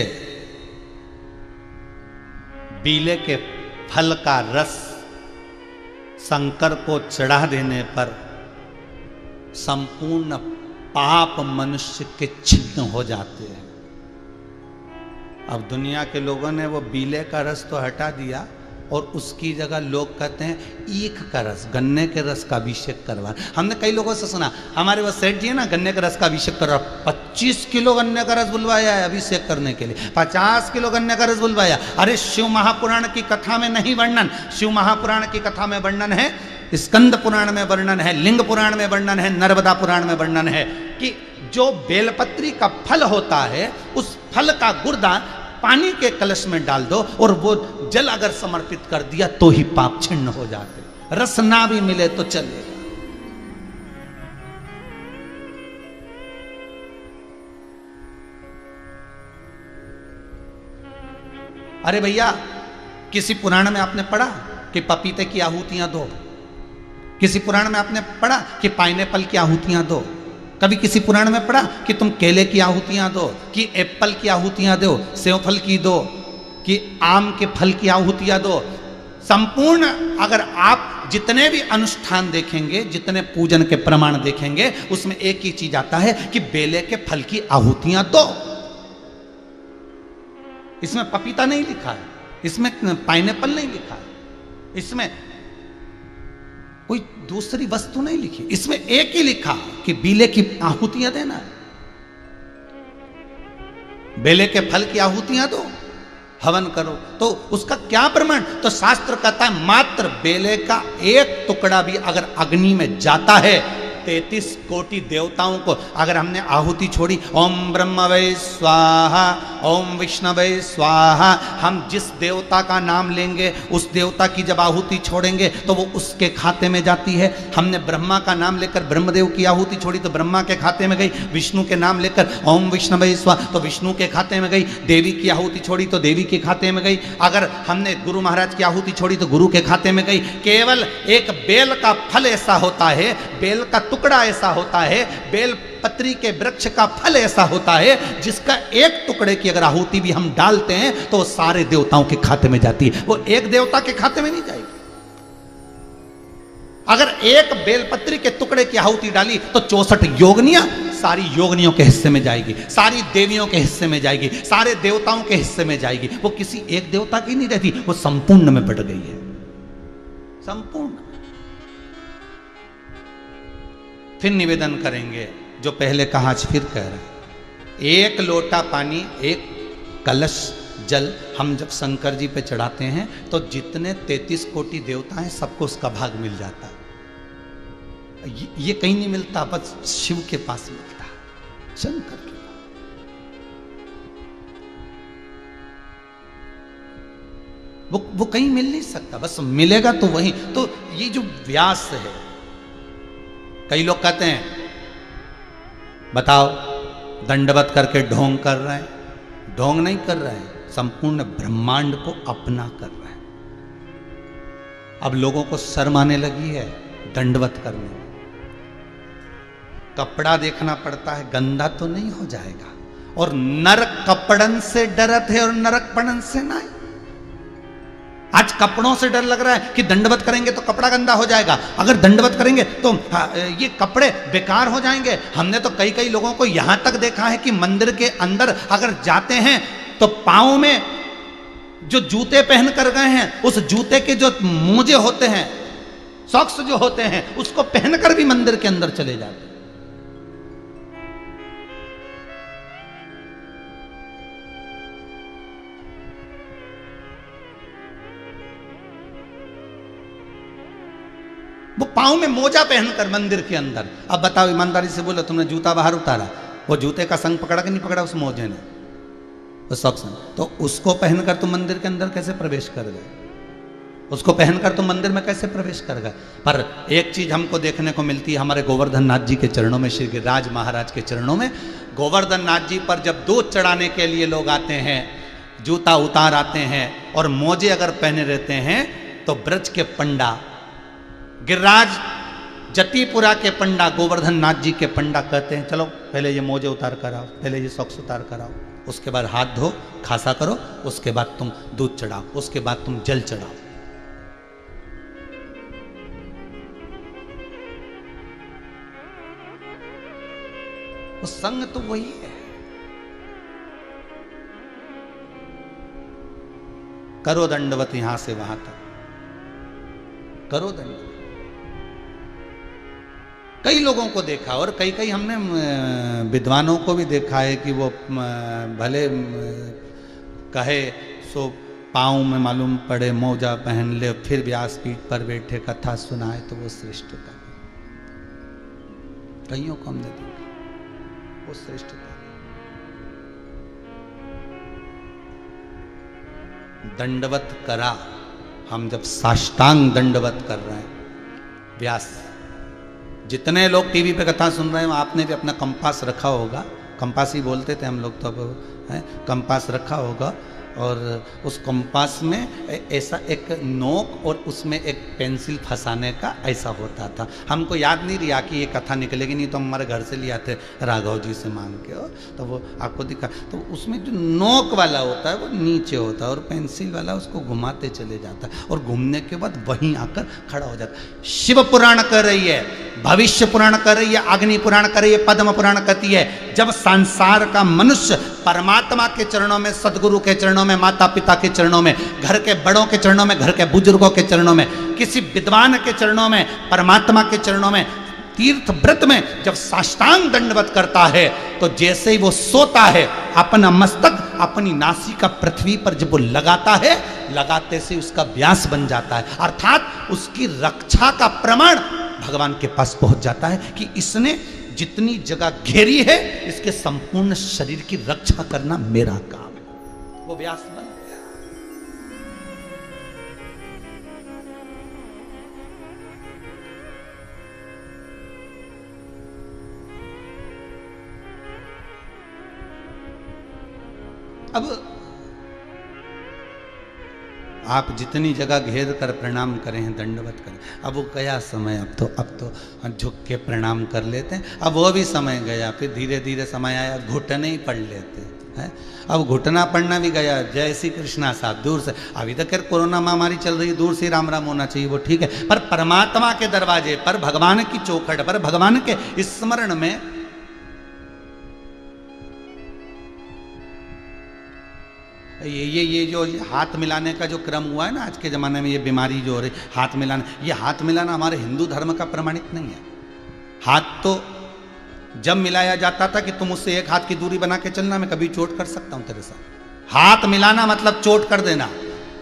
बीले के फल का रस शंकर को चढ़ा देने पर संपूर्ण पाप मनुष्य के छिन्न हो जाते हैं। अब दुनिया के लोगों ने वो बीले का रस तो हटा दिया और उसकी जगह लोग कहते हैं ईख का रस, गन्ने के रस का अभिषेक करवा। हमने कई लोगों से सुना, हमारे वो सेठ जी है ना, गन्ने के रस का अभिषेक कर रहा, 25 किलो गन्ने का रस बुलवाया है अभिषेक करने के लिए, 50 किलो गन्ने का रस बुलवाया। अरे शिव महापुराण की कथा में नहीं वर्णन, शिव महापुराण की कथा में वर्णन है, स्कंद पुराण में वर्णन है, लिंग पुराण में वर्णन है, नर्मदा पुराण में वर्णन है कि जो बेलपत्री का फल होता है उस फल का गुर्दा पानी के कलश में डाल दो और वो जल अगर समर्पित कर दिया तो ही पाप छिन्न हो जाते, रस ना भी मिले तो चलेगा। अरे भैया, किसी पुराण में आपने पढ़ा कि पपीते की आहुतियां दो, किसी पुराण में आपने पढ़ा कि पाइनएप्पल की आहुतियां दो, कभी किसी पुराण में पढ़ा कि तुम केले की आहुतियां दो, कि एप्पल की आहुतियां दो, सेव फल की दो, कि आम के फल की आहुतियां दो। संपूर्ण अगर आप जितने भी अनुष्ठान देखेंगे, जितने पूजन के प्रमाण देखेंगे, उसमें एक ही चीज आता है कि बेले के फल की आहुतियां दो। इसमें पपीता नहीं लिखा है, इसमें पाइनएप्पल नहीं लिखा है, इसमें कोई दूसरी वस्तु नहीं लिखी, इसमें एक ही लिखा कि बेले की आहुतियां देना है, बेले के फल की आहुतियां दो, हवन करो। तो उसका क्या प्रमाण? तो शास्त्र कहता है मात्र बेले का एक टुकड़ा भी अगर अग्नि में जाता है, 33 कोटि देवताओं को अगर हमने आहुति छोड़ी, ओम ब्रह्मवे स्वाहा, ओम विष्णवे स्वाहा, हम जिस देवता का नाम लेंगे उस देवता की जब आहुति छोड़ेंगे तो वो उसके खाते में जाती है। हमने ब्रह्मा का नाम लेकर ब्रह्मदेव की आहुति छोड़ी तो ब्रह्मा के खाते में गई, विष्णु के नाम लेकर ओम विष्णवे स्वाहा तो विष्णु के खाते में गई, देवी की आहुति छोड़ी तो देवी के खाते में गई, अगर हमने गुरु महाराज की आहुति छोड़ी तो गुरु के खाते में गई। केवल एक बेल का फल ऐसा होता है, बेल का टुकड़ा ऐसा होता है, बेल पत्री के वृक्ष का फल ऐसा होता है जिसका एक टुकड़े की अगर आहुति भी हम डालते हैं तो वो सारे देवताओं के खाते में जाती है, वो एक देवता के खाते में नहीं जाएगी। अगर एक बेलपत्री के टुकड़े की आहुति डाली तो 64 योगनियां सारी योगनियों के हिस्से में जाएगी, सारी देवियों के हिस्से में जाएगी, सारे देवताओं के हिस्से में जाएगी। वो किसी एक देवता की नहीं रहती, वो संपूर्ण में बट गई है, संपूर्ण। फिर निवेदन करेंगे जो पहले कहा, आज फिर कह रहे हैं, एक लोटा पानी, एक कलश जल हम जब शंकर जी पे चढ़ाते हैं तो जितने 33 कोटि देवता हैं सबको उसका भाग मिल जाता है। ये कहीं नहीं मिलता, बस शिव के पास मिलता है, शंकर के पास। वो कहीं मिल नहीं सकता, बस मिलेगा तो वही। तो ये जो व्यास है, कई लोग कहते हैं बताओ दंडवत करके ढोंग कर रहे हैं, ढोंग नहीं कर रहे हैं, संपूर्ण ब्रह्मांड को अपना कर रहे हैं। अब लोगों को शर्म आने लगी है दंडवत करने में, कपड़ा देखना पड़ता है, गंदा तो नहीं हो जाएगा, और नर कपड़न से डरत है और नरक पड़न से नहीं। आज कपड़ों से डर लग रहा है कि दंडवत करेंगे तो कपड़ा गंदा हो जाएगा, अगर दंडवत करेंगे तो ये कपड़े बेकार हो जाएंगे। हमने तो कई कई लोगों को यहां तक देखा है कि मंदिर के अंदर अगर जाते हैं तो पांव में जो जूते पहन कर गए हैं उस जूते के जो मोजे होते हैं, सॉक्स जो होते हैं, उसको पहनकर भी मंदिर के अंदर चले जाते हैं। वो पांव में मोजा पहनकर मंदिर के अंदर। अब बताओ ईमानदारी से बोलो, तुमने जूता बाहर उतारा, वो जूते का संग पकड़ा कि नहीं पकड़ा उस मोजे ने, उस सॉक्स ने, तो उसको पहनकर तुम मंदिर के अंदर कैसे प्रवेश कर गए? उसको पहनकर तुम मंदिर में कैसे प्रवेश कर गए? पर एक चीज हमको देखने को मिलती है हमारे गोवर्धन नाथ जी के चरणों में, श्री गिरिराज महाराज के चरणों में। गोवर्धन नाथ जी पर जब दूध चढ़ाने के लिए लोग आते हैं, जूता उतार आते हैं और मोजे अगर पहने रहते हैं, तो ब्रज के पंडा, गिरिराज जतीपुरा के पंडा, गोवर्धन नाथ जी के पंडा कहते हैं चलो पहले ये मोजे उतार कर आओ, पहले ये सॉक्स उतार कर आओ, उसके बाद हाथ धो, खासा करो, उसके बाद तुम दूध चढ़ाओ, उसके बाद तुम जल चढ़ाओ। वो संग तो वही है। करो दंडवत यहां से वहां तक, करो दंडवत। कई लोगों को देखा और कई कई हमने विद्वानों को भी देखा है कि वो भले कहे सो पाँव में मालूम पड़े मोजा पहन ले, फिर व्यासपीठ पर बैठे कथा सुनाए तो वो श्रेष्ठ था। कईयों को हमने देखा, वो श्रेष्ठ था। दंडवत करा, हम जब साष्टांग दंडवत कर रहे हैं, व्यास जितने लोग टीवी पे कथा सुन रहे हैं आपने भी अपना कंपास रखा होगा, कंपास ही बोलते थे हम लोग तो, अब है कंपास रखा होगा और उस कंपास में ऐसा एक नोक और उसमें एक पेंसिल फंसाने का ऐसा होता था। हमको याद नहीं रहा कि ये कथा निकलेगी, नहीं तो हम हमारे घर से ले आते राघव जी से मांग के, तो वो आपको दिखा। तो उसमें जो नोक वाला होता है वो नीचे होता है और पेंसिल वाला उसको घुमाते चले जाता है और घूमने के बाद वहीं आकर खड़ा हो जाता है। शिव पुराण कर रही है, भविष्य पुराण कर रही है, अग्नि पुराण कर रही है, पद्म पुराण कहती है जब संसार का मनुष्य परमात्मा के चरणों में, सदगुरु के चरणों में, माता पिता के चरणों में, घर के बड़ों के चरणों में, घर के बुजुर्गों के चरणों में, किसी विद्वान के चरणों में, परमात्मा के चरणों में, तीर्थ व्रत में जब साष्टांग दंडवत करता है तो जैसे ही वो सोता है अपना मस्तक अपनी नासिका पृथ्वी पर जब वो लगाता है, लगाते से उसका व्यास बन जाता है, अर्थात उसकी रक्षा का प्रमाण भगवान के पास पहुंच जाता है कि इसने जितनी जगह घेरी है इसके संपूर्ण शरीर की रक्षा करना मेरा काम है। वो व्यास बन गया। अब आप जितनी जगह घेर कर प्रणाम करें, दंडवत करें, अब वो गया समय, अब तो झुक के प्रणाम कर लेते हैं। अब वो भी समय गया, फिर धीरे धीरे समय आया घुटने ही पढ़ लेते हैं। अब घुटना पढ़ना भी गया, जय श्री कृष्णा साहब दूर से, अभी तक खैर कोरोना महामारी चल रही है, दूर से राम राम होना चाहिए, वो ठीक है, पर परमात्मा के दरवाजे पर, भगवान की चौखट पर, भगवान के स्मरण में ये जो हाथ मिलाने का जो क्रम हुआ है ना आज के ज़माने में, ये बीमारी जो हो रही हाथ मिलाना, ये हाथ मिलाना हमारे हिंदू धर्म का प्रमाणित नहीं है। हाथ तो जब मिलाया जाता था कि तुम उससे एक हाथ की दूरी बना के चलना, मैं कभी चोट कर सकता हूं तेरे साथ। हाथ मिलाना मतलब चोट कर देना।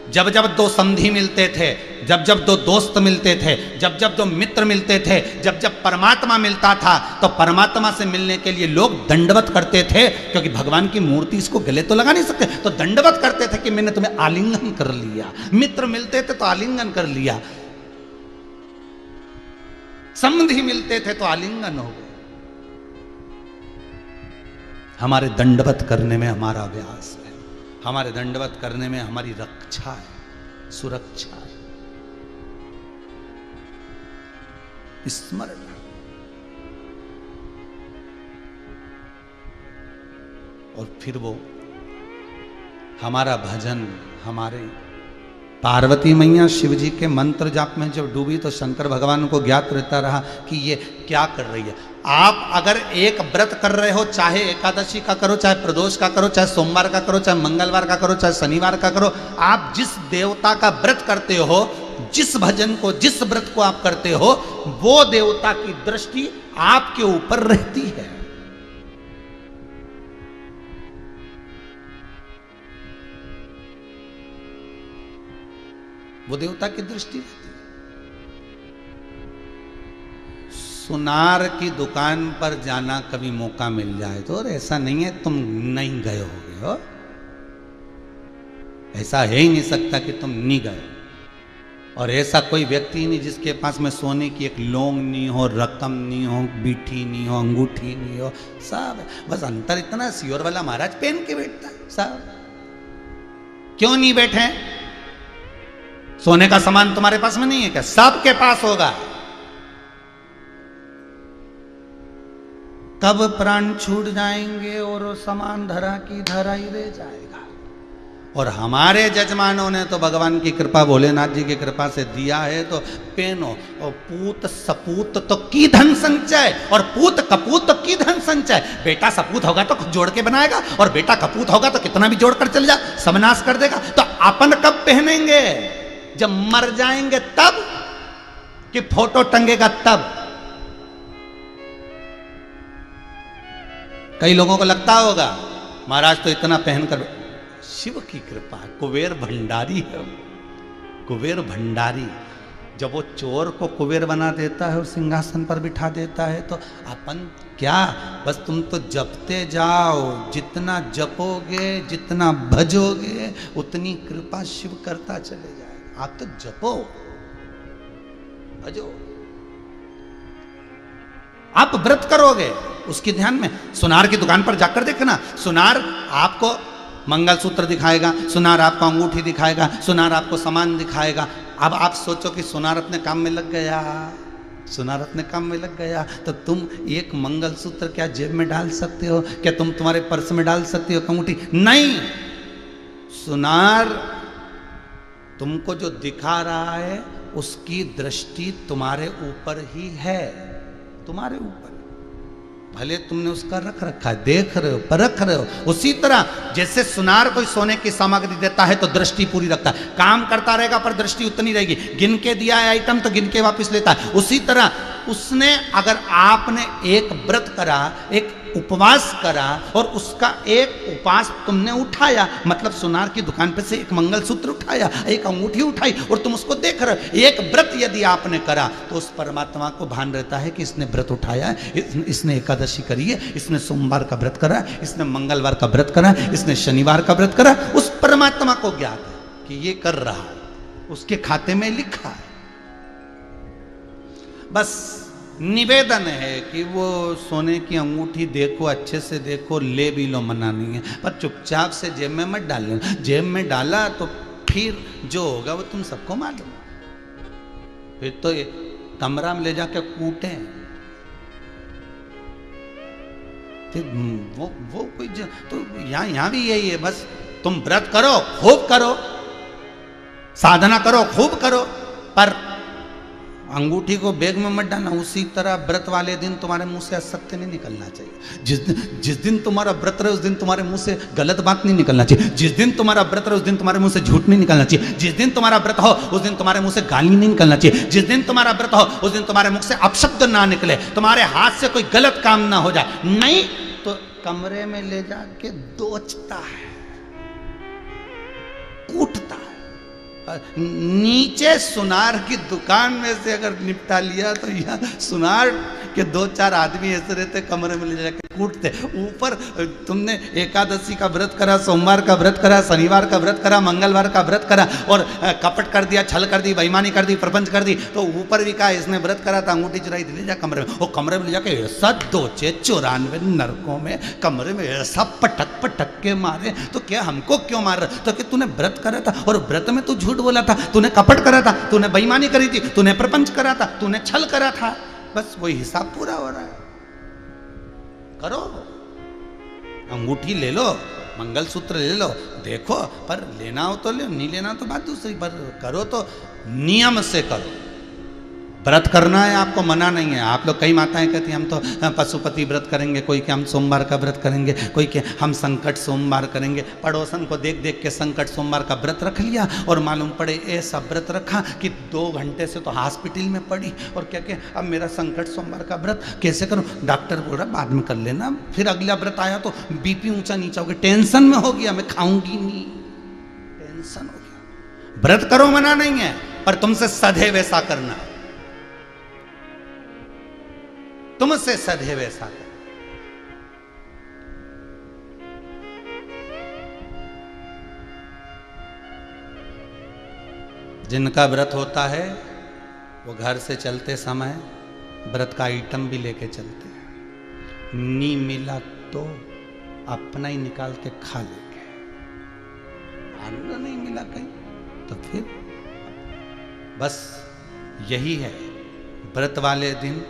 जब जब दो संधि मिलते थे, जब जब दो दोस्त मिलते थे, जब जब दो मित्र मिलते थे, जब जब परमात्मा मिलता था, तो परमात्मा से मिलने के लिए लोग दंडवत करते थे, क्योंकि भगवान की मूर्ति इसको गले तो लगा नहीं सकते, तो दंडवत करते थे कि मैंने तुम्हें आलिंगन कर लिया। मित्र मिलते थे तो आलिंगन कर लिया, संधि मिलते थे तो आलिंगन हो गए। हमारे दंडवत करने में हमारा व्यास है, हमारे दंडवत करने में हमारी रक्षा है, सुरक्षा है, स्मरण। और फिर वो हमारा भजन, हमारे पार्वती मैया शिव जी के मंत्र जाप में जब डूबी तो शंकर भगवान को ज्ञात रहता रहा कि ये क्या कर रही है। आप अगर एक व्रत कर रहे हो, चाहे एकादशी का करो, चाहे प्रदोष का करो, चाहे सोमवार का करो, चाहे मंगलवार का करो, चाहे शनिवार का करो, आप जिस देवता का व्रत करते हो, जिस भजन को, जिस व्रत को आप करते हो, वो देवता की दृष्टि आपके ऊपर रहती है। वो देवता की दृष्टि रहती है। सुनार की दुकान पर जाना कभी मौका मिल जाए तो, और ऐसा नहीं है तुम नहीं गए होगे हो, ऐसा है ही नहीं सकता कि तुम नहीं गए। और ऐसा कोई व्यक्ति नहीं जिसके पास में सोने की एक लौंग नहीं हो, रकम नहीं हो, बीठी नहीं हो, अंगूठी नहीं हो, सब बस अंतर इतना सियोर वाला महाराज पहन के बैठता है। सब क्यों नहीं बैठे? सोने का सामान तुम्हारे पास में नहीं है क्या? सबके पास होगा। कब प्राण छूट जाएंगे और वो सामान धरा की धरा ही रह जाएगा। और हमारे जजमानों ने तो भगवान की कृपा, भोलेनाथ जी की कृपा से दिया है तो पहनो। और पूत सपूत तो की धन संचय, और पूत कपूत तो की धन संचय। बेटा सपूत होगा तो जोड़ के बनाएगा, और बेटा कपूत होगा तो कितना भी जोड़ कर चल जा, सबनाश कर देगा। तो अपन कब पहनेंगे? जब मर जाएंगे तब, कि फोटो टंगेगा तब? कई लोगों को लगता होगा महाराज तो इतना पहनकर, शिव की कृपा, कुबेर भंडारी है। कुबेर भंडारी जब वो चोर को कुबेर बना देता है और सिंहासन पर बिठा देता है, तो अपन क्या, बस तुम तो जपते जाओ। जितना जपोगे, जितना भजोगे, उतनी कृपा शिव करता चले जाए। आप तो जपो, भजो, आप व्रत करोगे उसके ध्यान में। सुनार की दुकान पर जाकर देखना, सुनार आपको मंगलसूत्र दिखाएगा, सुनार आपको अंगूठी दिखाएगा, सुनार आपको सामान दिखाएगा। अब आप सोचो कि सुनार अपने काम में लग गया, सुनार अपने काम में लग गया, तो तुम एक मंगलसूत्र क्या जेब में डाल सकते हो? क्या तुम तुम्हारे पर्स में डाल सकते हो अंगूठी? नहीं। सुनार तुमको जो दिखा रहा है उसकी दृष्टि तुम्हारे ऊपर ही है, तुम्हारे ऊपर। भले तुमने उसका रख रखा है, देख रहे हो, परख रहे हो। उसी तरह जैसे सुनार कोई सोने की सामग्री देता है तो दृष्टि पूरी रखता है, काम करता रहेगा पर दृष्टि उतनी रहेगी। गिन के दिया है आइटम तो गिन के वापस लेता है। उसी तरह उसने, अगर आपने एक व्रत करा, एक उपवास करा, और उसका एक उपास तुमने उठाया, मतलब सुनार की दुकान पे से एक मंगलसूत्र उठाया, एक अंगूठी उठाई, और तुम उसको देख रहे हो। एक व्रत यदि आपने करा तो उस परमात्मा को भान रहता है कि इसने व्रत उठाया है, इसने एकादशी करी है, इसने सोमवार का व्रत करा, इसने मंगलवार का व्रत करा, इसने शनिवार का व्रत करा। उस परमात्मा को ज्ञात है कि ये कर रहा है, उसके खाते में लिखा है। बस निवेदन है कि वो सोने की अंगूठी देखो, अच्छे से देखो, ले भी लो, मना नहीं है, पर चुपचाप से जेब में मत डाल लेना। जेब में डाला तो फिर जो होगा वो तुम सबको मालूम, फिर तो ये कमरा में ले जाके कूटे। फिर वो कोई तो यहाँ भी यही है, बस तुम व्रत करो, खूब करो, साधना करो, खूब करो, पर अंगूठी को बैग में मत डालना। उसी तरह व्रत वाले दिन तुम्हारे मुंह से असत्य नहीं निकलना चाहिए। जिस दिन तुम्हारा व्रत रहे उस दिन तुम्हारे मुंह से गलत बात नहीं निकलना चाहिए। जिस दिन तुम्हारा व्रत रहे उस दिन तुम्हारे मुंह से झूठ नहीं निकलना चाहिए। जिस दिन तुम्हारा व्रत हो उस दिन तुम्हारे मुंह से गाली नहीं निकलना चाहिए। जिस दिन तुम्हारा व्रत हो उस दिन तुम्हारे मुख से अपशब्द ना निकले, तुम्हारे हाथ से कोई गलत काम ना हो जाए। नहीं तो कमरे में ले जाके दोचता है, कूटता है। नीचे सुनार की दुकान में से अगर निपटा लिया तो यहाँ सुनार के 2-4 आदमी ऐसे रहते, कमरे में ले जाके कूटते। ऊपर तुमने एकादशी का व्रत करा, सोमवार का व्रत करा, शनिवार का व्रत करा, मंगलवार का व्रत करा, और कपट कर दिया, छल कर दी, बेईमानी कर दी, प्रपंच कर दी, तो ऊपर भी कहा इसने व्रत करा था, अंगूठी चुराई थी, ले जा कमरे में। वो कमरे में ले जाके ऐसा दोचे 94 नरकों में, कमरे में ऐसा पटक पटक के मारे। तो क्या हमको क्यों मार रहा? तो कि तूने व्रत करा था और व्रत में तू झूठ बोला था, तूने कपट करा था, तूने बेईमानी करी थी, तूने प्रपंच करा था, तूने छल करा था। बस वही हिसाब पूरा हो रहा है। करो, अंगूठी ले लो, मंगलसूत्र ले लो, देखो, पर लेना हो तो ले, नहीं लेना तो बात दूसरी, पर करो तो नियम से करो। व्रत करना है आपको, मना नहीं है। आप लोग, कई माताएं कहती हैं हम तो पशुपति व्रत करेंगे, कोई कि हम सोमवार का व्रत करेंगे, कोई कि हम संकट सोमवार करेंगे। पड़ोसन को देख देख के संकट सोमवार का व्रत रख लिया, और मालूम पड़े ऐसा व्रत रखा कि 2 घंटे से तो हॉस्पिटल में पड़ी, और क्या क्या अब मेरा संकट सोमवार का व्रत कैसे करूं? डॉक्टर बोल रहा बाद में कर लेना। फिर अगला व्रत आया तो बीपी ऊंचा नीचा हो गया, टेंशन में हो गया, मैं खाऊंगी नहीं, टेंशन हो गया। व्रत करो, मना नहीं है, पर तुमसे सधे वैसा करना, तुमसे सदैव ऐसा कर। जिनका व्रत होता है वो घर से चलते समय व्रत का आइटम भी लेके चलते हैं। नी मिला तो अपना ही निकाल के खा लेंगे, आनंद नहीं मिला कहीं तो फिर बस यही है। व्रत वाले दिन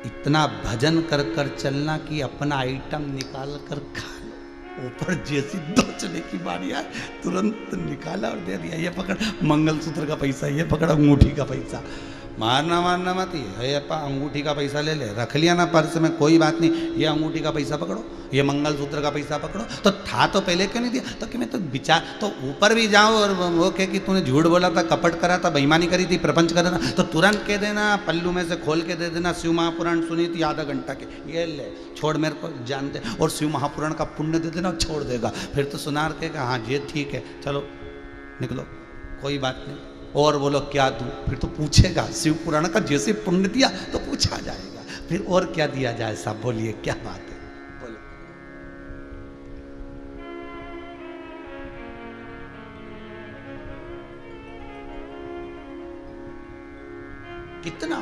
इतना भजन कर कर चलना कि अपना आइटम निकाल कर खा लो। ऊपर जैसी दोचने की बारी आए तुरंत निकाला और दे दिया, ये पकड़ मंगलसूत्र का पैसा, ये पकड़ अंगूठी का पैसा। मारना मारना मत, ये अपा अंगूठी का पैसा ले ले, रख लिया ना पर्स में, कोई बात नहीं, ये अंगूठी का पैसा पकड़ो, ये मंगलसूत्र का पैसा पकड़ो। तो था तो पहले क्यों नहीं दिया? तो कि मैं तो विचार, तो ऊपर भी जाओ और वो कहे कि तूने झूठ बोला था, कपट करा था, बेईमानी करी थी, प्रपंच करा था, तो तुरंत कह देना, पल्लू में से खोल के दे देना, शिव महापुराण सुनी थी आधा घंटा के, ये ले छोड़, मेरे को जान दे, और शिव महापुराण का पुण्य दे देना, छोड़ देगा। फिर तो सुनार कहेगा हाँ ये ठीक है, चलो निकलो, कोई बात नहीं। और बोलो क्या दूं? फिर तो पूछेगा, शिव पुराण का जैसे पुण्य दिया तो पूछा जाएगा, फिर और क्या दिया जाए साहब, बोलिए क्या बात है, बोलो। कितना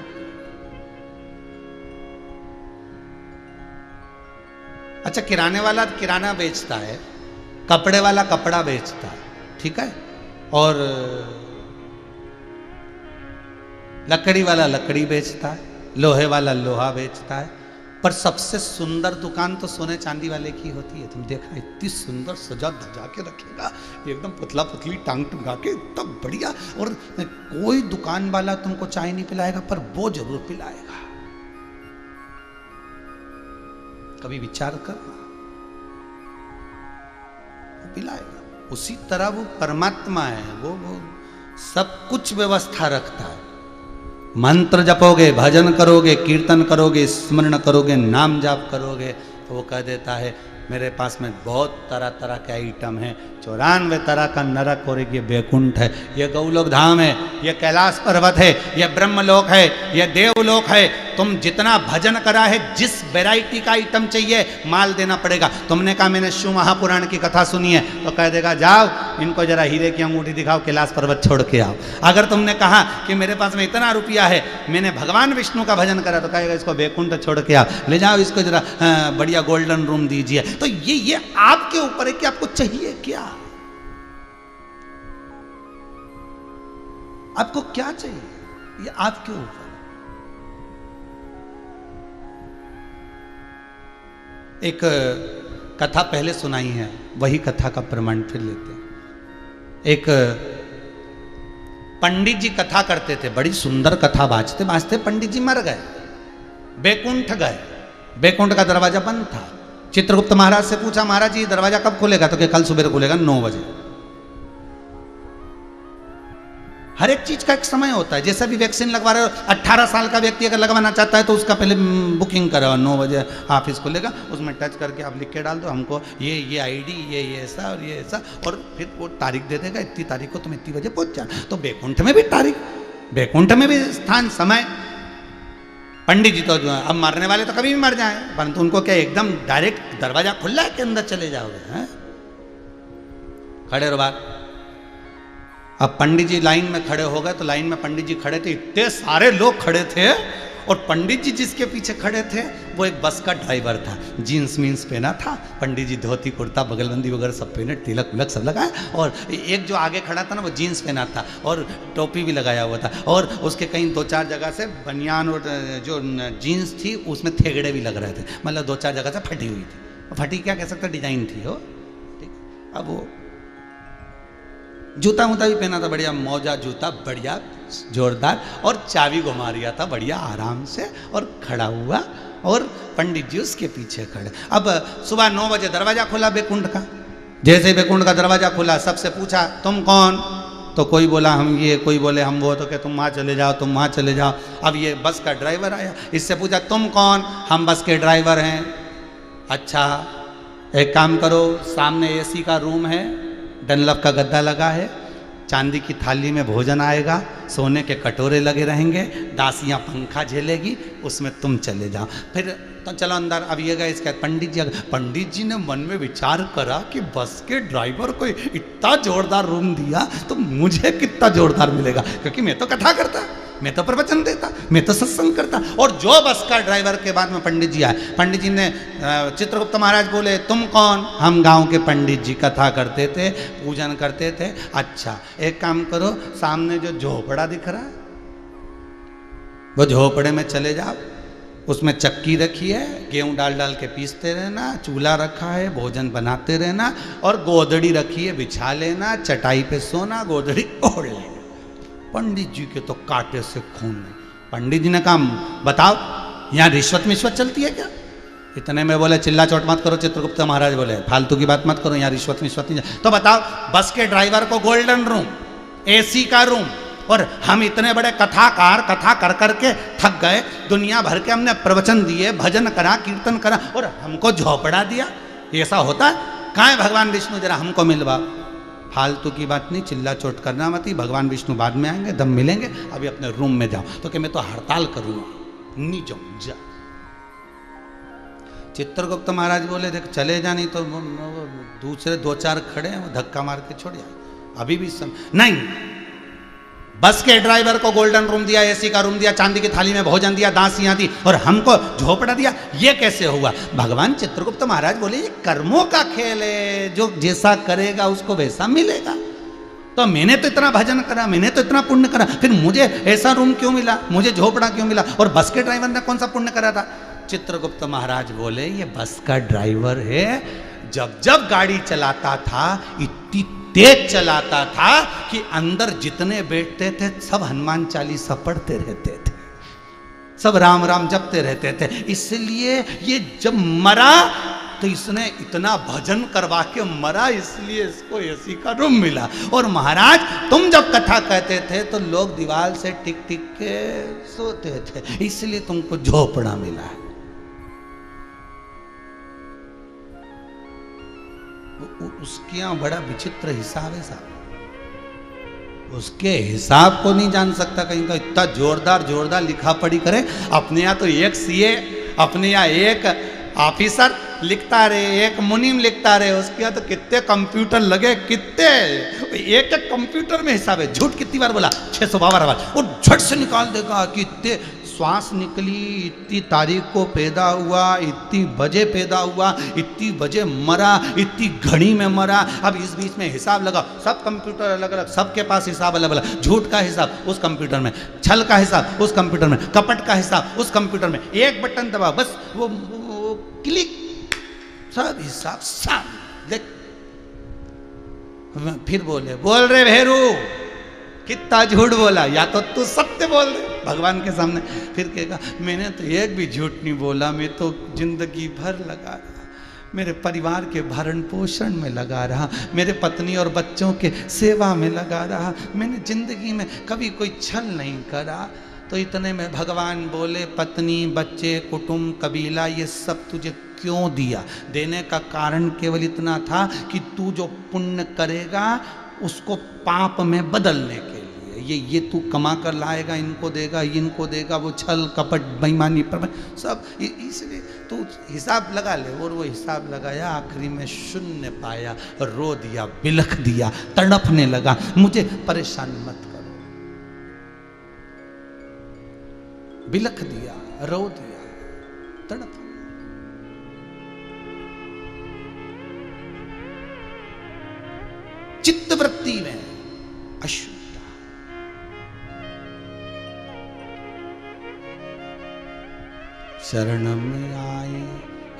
अच्छा, किराने वाला किराना बेचता है, कपड़े वाला कपड़ा बेचता है, ठीक है, और लकड़ी वाला लकड़ी बेचता है, लोहे वाला लोहा बेचता है, पर सबसे सुंदर दुकान तो सोने चांदी वाले की होती है। तुम देखा, इतनी सुंदर सजा धजा के रखेगा, एकदम पुतला पुतली टांग टुंगा के, इतना बढ़िया। और कोई दुकान वाला तुमको चाय नहीं पिलाएगा, पर वो जरूर पिलाएगा। कभी विचार करना, वो पिलाएगा। उसी तरह वो परमात्मा है, वो सब कुछ व्यवस्था रखता है। मंत्र जपोगे, भजन करोगे, कीर्तन करोगे, स्मरण करोगे, नाम जाप करोगे, तो वो कह देता है मेरे पास में बहुत तरह तरह के आइटम हैं, 94 तरह का नरक, और ये बैकुंठ है, ये गौलोक धाम है, ये कैलाश पर्वत है, ये ब्रह्मलोक है, ये देवलोक है। तुम जितना भजन करा है, जिस वैरायटी का आइटम चाहिए माल देना पड़ेगा। तुमने कहा मैंने शिव महापुराण की कथा सुनी है, तो कह देगा जाओ इनको जरा हीरे की अंगूठी दिखाओ, कैलाश पर्वत छोड़ के आओ। अगर तुमने कहा कि मेरे पास में इतना रुपया है, मैंने भगवान विष्णु का भजन करा, तो कहेगा इसको बैकुंठ छोड़ के आओ, ले जाओ इसको जरा बढ़िया गोल्डन रूम दीजिए। तो ये आपके ऊपर है कि आपको चाहिए क्या, आपको क्या चाहिए, ये आपके ऊपर। एक कथा पहले सुनाई है, वही कथा का प्रमाण फिर लेते हैं। एक पंडित जी कथा करते थे, बड़ी सुंदर कथा बाजते बाजते पंडित जी मर गए, बैकुंठ गए। बैकुंठ का दरवाजा बंद था। चित्रगुप्त महाराज से पूछा, महाराज जी दरवाजा कब खुलेगा? तो कि कल सुबह खुलेगा 9 बजे। हर एक चीज का एक समय होता है। जैसे भी वैक्सीन लगवा रहे हो, 18 साल का व्यक्ति अगर लगवाना चाहता है तो उसका पहले बुकिंग करो, 9 बजे ऑफिस खुलेगा, उसमें टच करके आप लिख के डाल दो हमको ये आईडी, ये ऐसा और ये ऐसा, और फिर वो तारीख दे देगा, इतनी तारीख को तुम इतनी बजे पहुंच जाना। तो बैकुंठ में भी तारीख, बैकुंठ में भी स्थान, समय। पंडित जी तो अब मरने वाले तो कभी भी मर जाए, परंतु उनको क्या एकदम डायरेक्ट दरवाजा खुला है कि अंदर चले जाओगे? हैं, खड़े रहो बात। अब पंडित जी लाइन में खड़े हो गए, तो लाइन में पंडित जी खड़े थे, इतने सारे लोग खड़े थे, और पंडित जी जिसके पीछे खड़े थे वो एक बस का ड्राइवर था। जीन्स मीन्स पहना था, पंडित जी धोती कुर्ता बगलबंदी वगैरह सब पहने, तिलक विलक सब लगाए, और एक जो आगे खड़ा था ना वो जीन्स पहना था और टोपी भी लगाया हुआ था, और उसके कहीं 2-4 जगह से बनियान और जो जीन्स थी उसमें थेगड़े भी लग रहे थे, मतलब 2-4 जगह से फटी हुई थी। फटी क्या कह सकते, डिजाइन थी वो, अब वो जूता वूता भी पहना था बढ़िया, मौजा जूता बढ़िया जोरदार, और चाबी घुमा रिया था बढ़िया आराम से, और खड़ा हुआ, और पंडित जी उसके पीछे खड़े। अब सुबह 9 बजे दरवाजा खुला बैकुंठ का। जैसे बैकुंठ का दरवाजा खुला, सबसे पूछा तुम कौन? तो कोई बोला हम ये, कोई बोले हम वो, तो क्या तुम वहाँ चले जाओ, तुम वहाँ चले जाओ। अब ये बस का ड्राइवर आया, इससे पूछा तुम कौन? हम बस के ड्राइवर हैं। अच्छा एक काम करो, सामने एसी का रूम है, डनलप का गद्दा लगा है, चांदी की थाली में भोजन आएगा, सोने के कटोरे लगे रहेंगे, दासियां पंखा झेलेगी, उसमें तुम चले जाओ। फिर तो चलो अंदर। अब ये गए इसके पंडित जी ने मन में विचार करा कि बस के ड्राइवर को इतना जोरदार रूम दिया तो मुझे कितना जोरदार मिलेगा, क्योंकि मैं तो कथा करता, मैं तो प्रवचन देता, मैं तो सत्संग करता। और जो बस का ड्राइवर के बाद में पंडित जी आए, पंडित जी ने चित्रगुप्त महाराज बोले तुम कौन? हम गांव के पंडित जी, कथा करते थे, पूजन करते थे। अच्छा एक काम करो, सामने जो झोपड़ा दिख रहा है वो झोपड़े में चले जाओ, उसमें चक्की रखी है, गेहूं डाल डाल के पीसते रहना, चूल्हा रखा है, भोजन बनाते रहना, और गोदड़ी रखी है, बिछा लेना, चटाई पे सोना, गोदड़ी ओढ़ लेना। पंडित जी के तो कांटे से खून नहीं। पंडित जी ने कहा बताओ यहाँ रिश्वत मिश्वत चलती है क्या? इतने में बोले चिल्ला चोट मत करो, चित्रगुप्त महाराज बोले फालतू की बात मत करो, यहाँ रिश्वत मिश्वत नहीं। तो बताओ, बस के ड्राइवर को गोल्डन रूम, एसी का रूम, और हम इतने बड़े कथाकार कथा कर करके थक गए, दुनिया भर के हमने प्रवचन दिए, भजन करा, कीर्तन करा, और हमको झोपड़ा दिया? ऐसा होता है? कहाँ है भगवान विष्णु? जरा हमको मिलवा। फालतू की बात नहीं, चिल्ला चोट करना मत ही, भगवान विष्णु बाद में आएंगे, दम मिलेंगे, अभी अपने रूम में जाओ। तो कि मैं तो हड़ताल करूँगा, नहीं जाऊँ, जा। चित्रगुप्त महाराज बोले देख चले जा, नहीं तो दूसरे 2-4 खड़े हैं, वो धक्का मार के छोड़ जाए। अभी भी नहीं, बस के ड्राइवर को गोल्डन रूम दिया, एसी का रूम दिया, चांदी की थाली में भोजन दिया, दासियां दी, और हमको झोपड़ा दिया, ये कैसे हुआ? भगवान चित्रगुप्त महाराज बोले ये कर्मों का खेल है, जो जैसा करेगा उसको वैसा मिलेगा। तो मैंने तो इतना भजन करा, मैंने तो इतना पुण्य करा, फिर मुझे ऐसा रूम क्यों मिला, मुझे झोपड़ा क्यों मिला? और बस के ड्राइवर ने कौन सा पुण्य करा था? चित्रगुप्त महाराज बोले ये बस का ड्राइवर है, जब जब गाड़ी चलाता था इतनी तेज चलाता था कि अंदर जितने बैठते थे सब हनुमान चालीसा पढ़ते रहते थे, सब राम राम जपते रहते थे। इसलिए ये जब मरा तो इसने इतना भजन करवा के मरा, इसलिए इसको एसी का रूम मिला। और महाराज तुम जब कथा कहते थे तो लोग दीवार से टिक टिक के सोते थे, इसलिए तुमको झोपड़ा मिला है। उसके यहाँ बड़ा विचित्र हिसाब है साहब, उसके हिसाब को नहीं जान सकता कहीं का। इतना जोरदार जोरदार लिखा पढ़ी करे, अपने यहाँ तो एक सीए, अपने यहाँ एक ऑफिसर लिखता रहे, एक मुनीम लिखता रहे, उसके यहाँ तो कितने कंप्यूटर लगे, कितने एक एक कंप्यूटर में हिसाब है। झूठ कितनी बार बोला? 652 बार, और झट से निकाल देगा कि इतने श्वास निकली, इतनी तारीख को पैदा हुआ, इतनी बजे पैदा हुआ, इतनी बजे मरा, इतनी घड़ी में मरा। अब इस बीच में हिसाब लगा, सब कंप्यूटर अलग अलग, सबके पास हिसाब अलग अलग। झूठ का हिसाब उस कंप्यूटर में, छल का हिसाब उस कंप्यूटर में, कपट का हिसाब उस कंप्यूटर में। एक बटन दबा बस वो क्लिक, सब हिसाब साफ देख। फिर बोल रहे भेरू कितना झूठ बोला, या तो तू सत्य बोल रहे भगवान के सामने। फिर कहेगा मैंने तो एक भी झूठ नहीं बोला, मैं तो जिंदगी भर लगा रहा, मेरे परिवार के भरण पोषण में लगा रहा, मेरे पत्नी और बच्चों के सेवा में लगा रहा, मैंने जिंदगी में कभी कोई छल नहीं करा। तो इतने में भगवान बोले पत्नी, बच्चे, कुटुंब, कबीला, ये सब तुझे क्यों दिया? देने का कारण केवल इतना था कि तू जो पुण्य करेगा उसको पाप में बदलने के लिए, ये तू कमा कर लाएगा, इनको देगा, वो छल कपट बेईमानी पर सब, इसलिए तू हिसाब लगा ले। और वो हिसाब लगाया, आखिरी में शून्य पाया, रो दिया, बिलख दिया, तड़पने लगा, मुझे परेशान मत करो। बिलख दिया, रो दिया, तड़प। चित्त वृत्ति में अशुद्धता। शरण में आए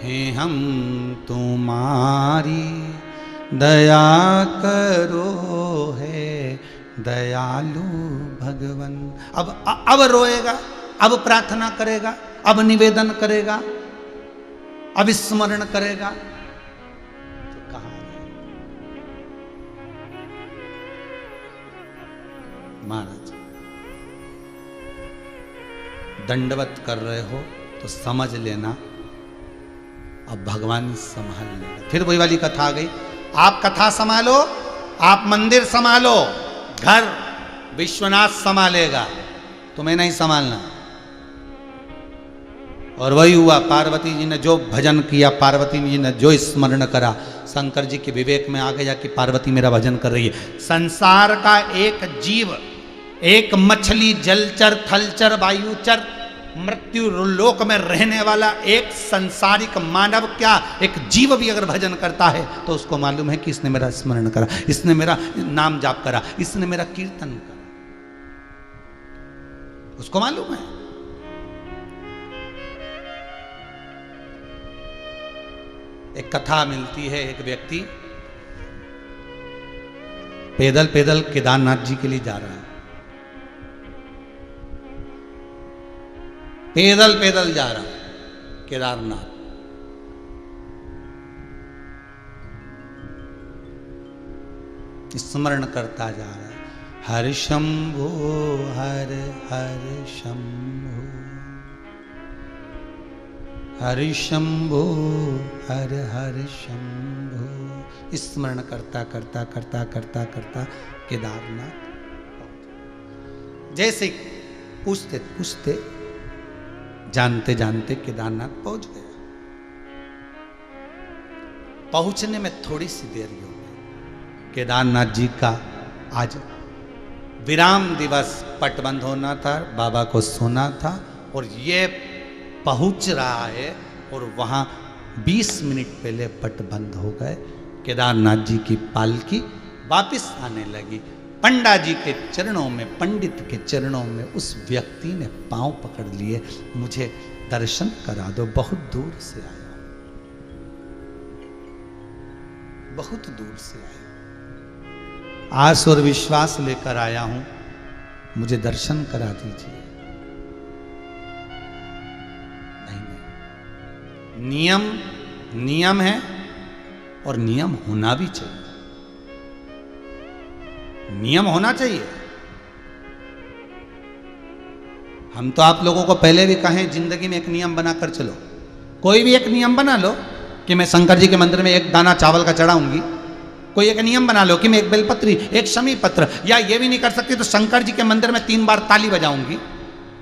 हैं हम तुम्हारी, दया करो है दयालु भगवन। अब रोएगा, अब प्रार्थना करेगा, अब निवेदन करेगा, अब स्मरण करेगा तो कहां महाराज दंडवत कर रहे हो तो समझ लेना अब भगवान संभाल लेगा। फिर वही वाली कथा आ गई, आप कथा संभालो, आप मंदिर संभालो, घर विश्वनाथ संभालेगा, तुम्हें नहीं संभालना। और वही हुआ, पार्वती जी ने जो भजन किया, पार्वती जी ने जो स्मरण करा, शंकर जी के विवेक में आ गया कि पार्वती मेरा भजन कर रही है। संसार का एक जीव, एक मछली, जलचर, थलचर, वायुचर, मृत्यु लोक में रहने वाला एक संसारिक मानव, क्या एक जीव भी अगर भजन करता है तो उसको मालूम है कि इसने मेरा स्मरण करा, इसने मेरा नाम जाप करा, इसने मेरा कीर्तन करा, उसको मालूम है। एक कथा मिलती है, एक व्यक्ति पैदल पैदल केदारनाथ जी के लिए जा रहा है, पैदल पैदल जा रहा है केदारनाथ। स्मरण करता जा रहा है, हर शंभो हर हर शंभो, हर शंभो हर हर शंभो। स्मरण करता करता करता करता करता केदारनाथ जैसे पूछते पूछते जानते जानते केदारनाथ पहुंच गया। पहुंचने में थोड़ी सी देर हो गई। केदारनाथ जी का आज विराम दिवस, पट बंद होना था, बाबा को सोना था और ये पहुंच रहा है और वहां 20 मिनट पहले पट बंद हो गए। केदारनाथ जी की पालकी वापस आने लगी। पंडा जी के चरणों में, पंडित के चरणों में उस व्यक्ति ने पांव पकड़ लिए, मुझे दर्शन करा दो, बहुत दूर से आया, बहुत दूर से आया, आस और विश्वास लेकर आया हूं, मुझे दर्शन करा दीजिए। नियम नियम है और नियम होना भी चाहिए, नियम होना चाहिए। हम तो आप लोगों को पहले भी कहें जिंदगी में एक नियम बनाकर चलो, कोई भी एक नियम बना लो कि मैं शंकर जी के मंदिर में एक दाना चावल का चढ़ाऊंगी। कोई एक नियम बना लो कि मैं एक बेलपत्री, एक शमी पत्र, या ये भी नहीं कर सकती तो शंकर जी के मंदिर में 3 बार ताली बजाऊंगी।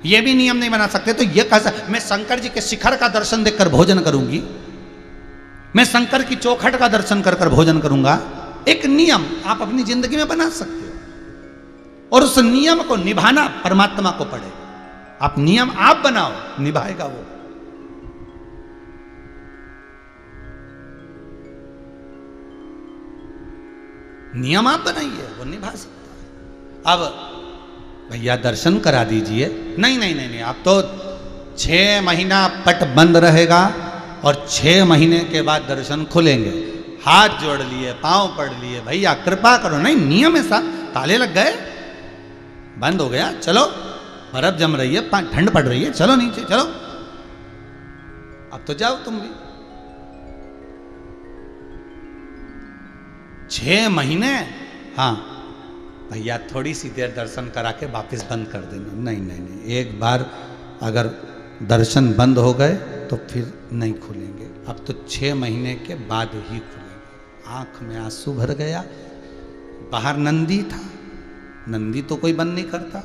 ये भी नियम नहीं बना सकते तो ये कैसा, मैं शंकर जी के शिखर का दर्शन देखकर भोजन करूंगी, मैं शंकर की चौखट का दर्शन कर कर भोजन करूंगा। एक नियम आप अपनी जिंदगी में बना सकते हो और उस नियम को निभाना परमात्मा को पड़ेगा। आप नियम आप बनाओ, निभाएगा वो। नियम आप बनाइए, वो निभा सकता है। अब भैया दर्शन करा दीजिए, नहीं नहीं नहीं नहीं, आप तो 6 महीना पट बंद रहेगा और 6 महीने के बाद दर्शन खुलेंगे। हाथ जोड़ लिए, पांव पड़ लिए, भैया कृपा करो, नहीं नियम है साहब, ताले लग गए, बंद हो गया, चलो बर्फ जम रही है, ठंड पड़ रही है, चलो नीचे चलो, अब तो जाओ तुम भी। 6 महीने, हाँ भैया थोड़ी सी देर दर्शन करा के वापस बंद कर देना। नहीं नहीं नहीं, एक बार अगर दर्शन बंद हो गए तो फिर नहीं खुलेंगे, अब तो 6 महीने के बाद ही खुलेंगे। आंख में आंसू भर गया। बाहर नंदी था, नंदी तो कोई बंद नहीं करता,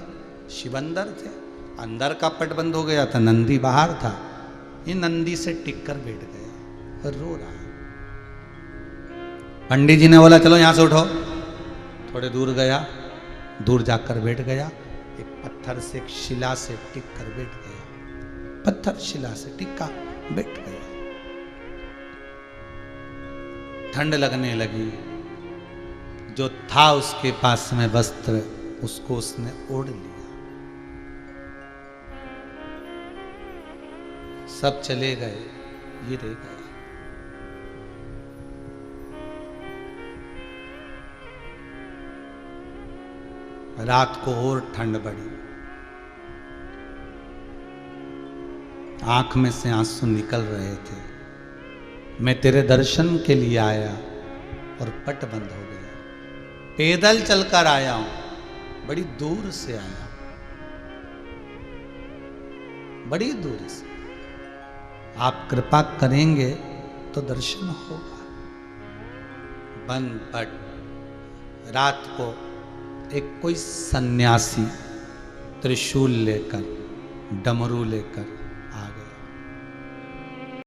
शिव अंदर थे, अंदर का पट बंद हो गया था, नंदी बाहर था। ये नंदी से टिक कर बैठ गया और रो रहा। पंडित जी ने बोला चलो यहां से उठो, थोड़े दूर गया, दूर जाकर बैठ गया, एक पत्थर से, एक शिला से टिक कर बैठ गया, पत्थर शिला से टिका, बैठ गया। ठंड लगने लगी, जो था उसके पास में वस्त्र, उसको उसने ओढ़ लिया। सब चले गए, ये रह गया। रात को और ठंड बढ़ी, आंख में से आंसू निकल रहे थे। मैं तेरे दर्शन के लिए आया और पट बंद हो गया। पैदल चलकर आया हूं, बड़ी दूर से आया, बड़ी दूर से। आप कृपा करेंगे तो दर्शन होगा। बंद पट। रात को एक कोई सन्यासी त्रिशूल लेकर, डमरू लेकर